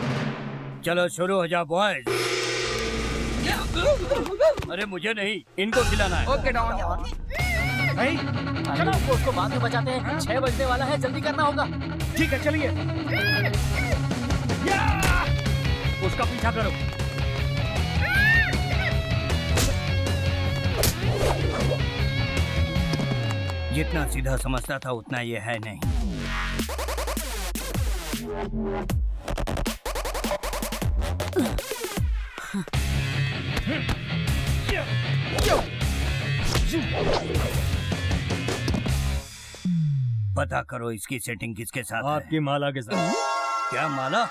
चलो शुरू हो जाओ बॉयज। अरे मुझे नहीं, इनको खिलाना है। Okay Don. चलो उसको बाद में बचाते हैं, 6 बजने वाला है, जल्दी करना होगा। ठीक है चलिए। उसका पीछा करो। जितना सीधा समझता था उतना ये है नहीं। पता करो इसकी सेटिंग किसके साथ है। आपकी माला के साथ। क्या माला?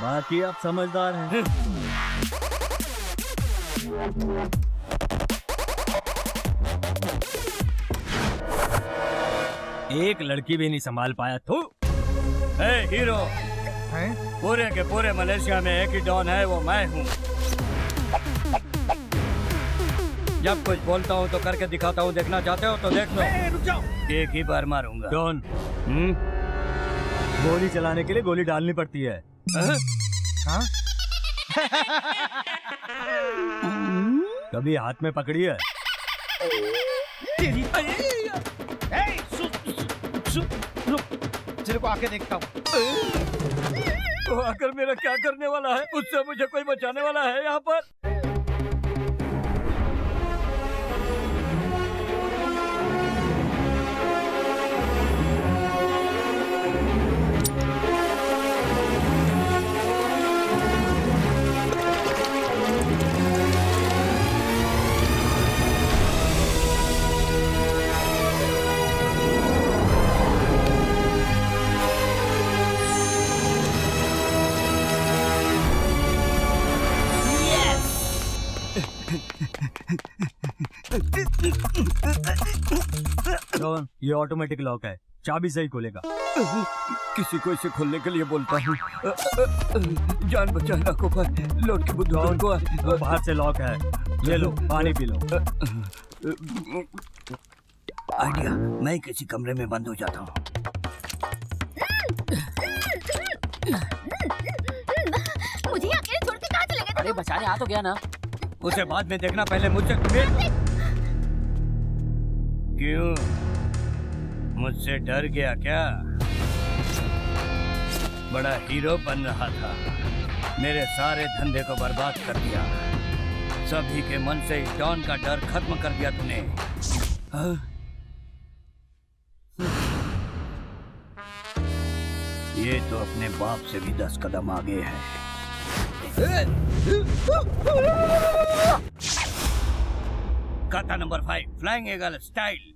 बाकी आप समझदार हैं। एक लड़की भी नहीं संभाल पाया तू। हीरो पूरे के पूरे मलेशिया में एक ही डॉन है, वो मैं हूँ। जब कुछ बोलता हूँ तो करके दिखाता हूँ, देखना चाहते हो तो देख लो। रुक जाओ। एक ही बार मारूंगा। डॉन, गोली चलाने के लिए गोली डालनी पड़ती है। हाँ? कभी हाथ में पकड़ी है? तेरे को आके देखता हूँ। तो आकर मेरा क्या करने वाला है? उससे मुझे कोई बचाने वाला है यहाँ पर? डॉन, ये ऑटोमेटिक लॉक है, चाबी से ही खुलेगा। किसी को इसे खोलने के लिए बोलता हूँ। जान बचाना को पर लौट के बुद्धौन को वो बाहर से लॉक है। ये लो, पानी पी लो। आइडिया, मैं किसी कमरे में बंद हो जाता हूँ। मुझे अकेले छोड़ के कहाँ चले गए? अरे बचाने आ तो गया ना। उसे बाद में देखना, पहले मुझसे क्यों? मुझसे डर गया क्या? बड़ा हीरो बन रहा था, मेरे सारे धंधे को बर्बाद कर दिया। सभी के मन से इस डॉन का डर खत्म कर दिया तूने। ये तो अपने बाप से भी 10 कदम आगे है। काता नंबर 5, फ्लाइंग ईगल स्टाइल।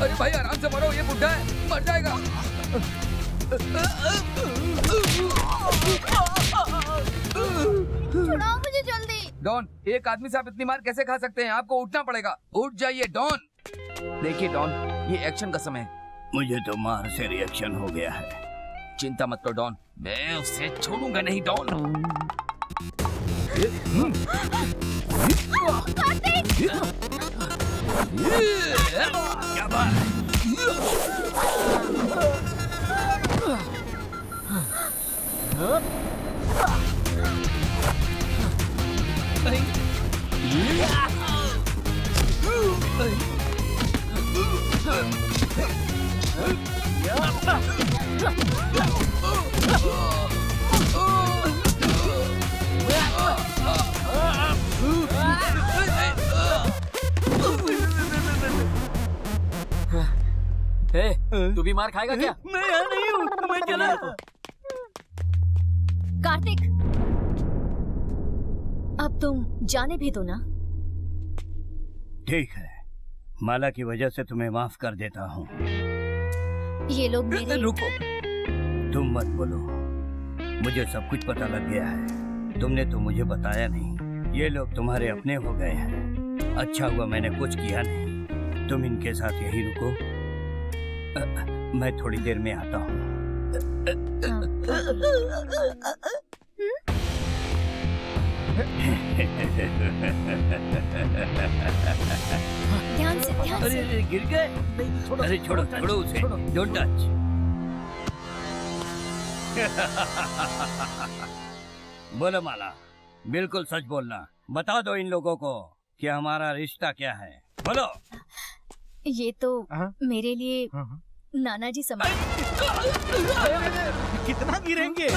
अरे भाई आराम से मरो, ये बुढ़ा है, मर जाएगा। छुड़ाओ मुझे जल्दी। डॉन, एक आदमी से आप इतनी मार कैसे खा सकते हैं? आपको उठना पड़ेगा। उठ जाइए डॉन। देखिए डॉन, ये एक्शन का समय है। मुझे तो मार से रिएक्शन हो गया है। चिंता मत करो डॉन, मैं उसे छोड़ूंगा नहीं डॉन। क्या बात? तू भी मार खाएगा क्या? मैं यहाँ नहीं हूँ, मैं चला। कार्तिक, अब तुम जाने भी दो ना। ठीक है, माला की वजह से तुम्हें माफ कर देता हूँ। ये लोग मेरे... रुको, तुम मत बोलो, मुझे सब कुछ पता लग गया है। तुमने तो मुझे बताया नहीं। ये लोग तुम्हारे अपने हो गए हैं। अच्छा हुआ मैंने कुछ किया नहीं। तुम इनके साथ यहीं रुको, मैं थोड़ी देर में आता हूँ। ध्यान से ध्यान अरे से। अरे, गिर गए। अरे छोड़ो छोड़ो उसे, डोंट टच। बोलो माला, बिल्कुल सच बोलना। बता दो इन लोगों को कि हमारा रिश्ता क्या है। बोलो। ये तो मेरे लिए नाना जी समान। कितना गिरेंगे?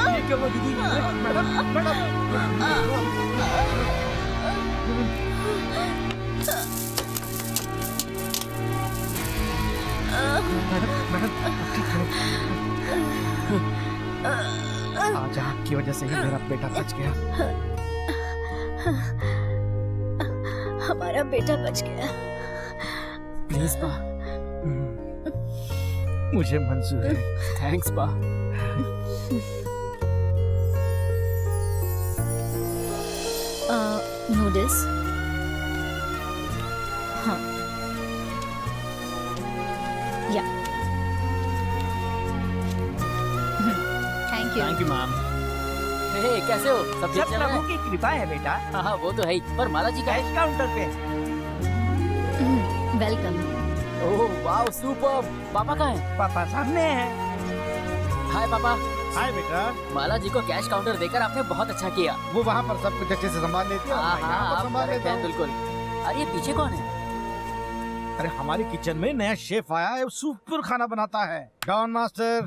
ये क्या हुआ दीदी? मैडम आज आपकी वजह से ही मेरा बेटा बच गया। हमारा बेटा बच गया। प्लीज बा, मुझे मंजूर है। थैंक्स बा। नूडल्स। हाँ या थैंक यू मैम। हे कैसे हो? सब ठीक चल रहा है? की कृपा है बेटा। हाँ वो तो है ही, पर माला जी का कैश काउंटर पे। वेलकम। Oh wow super. पापा कहाँ हैं? पापा सामने हैं। हाय पापा। हाय बेटा। माला जी को कैश काउंटर देकर आपने बहुत अच्छा किया। वो वहाँ पर सब कुछ अच्छे से संभाल लेती है और मैं यहाँ पर आप संभाल correct लेता हैं, हूँ। बिल्कुल। अरे ये पीछे कौन है? अरे हमारी किचन में नया शेफ आया है, वो सुपर खाना बनाता है। Don master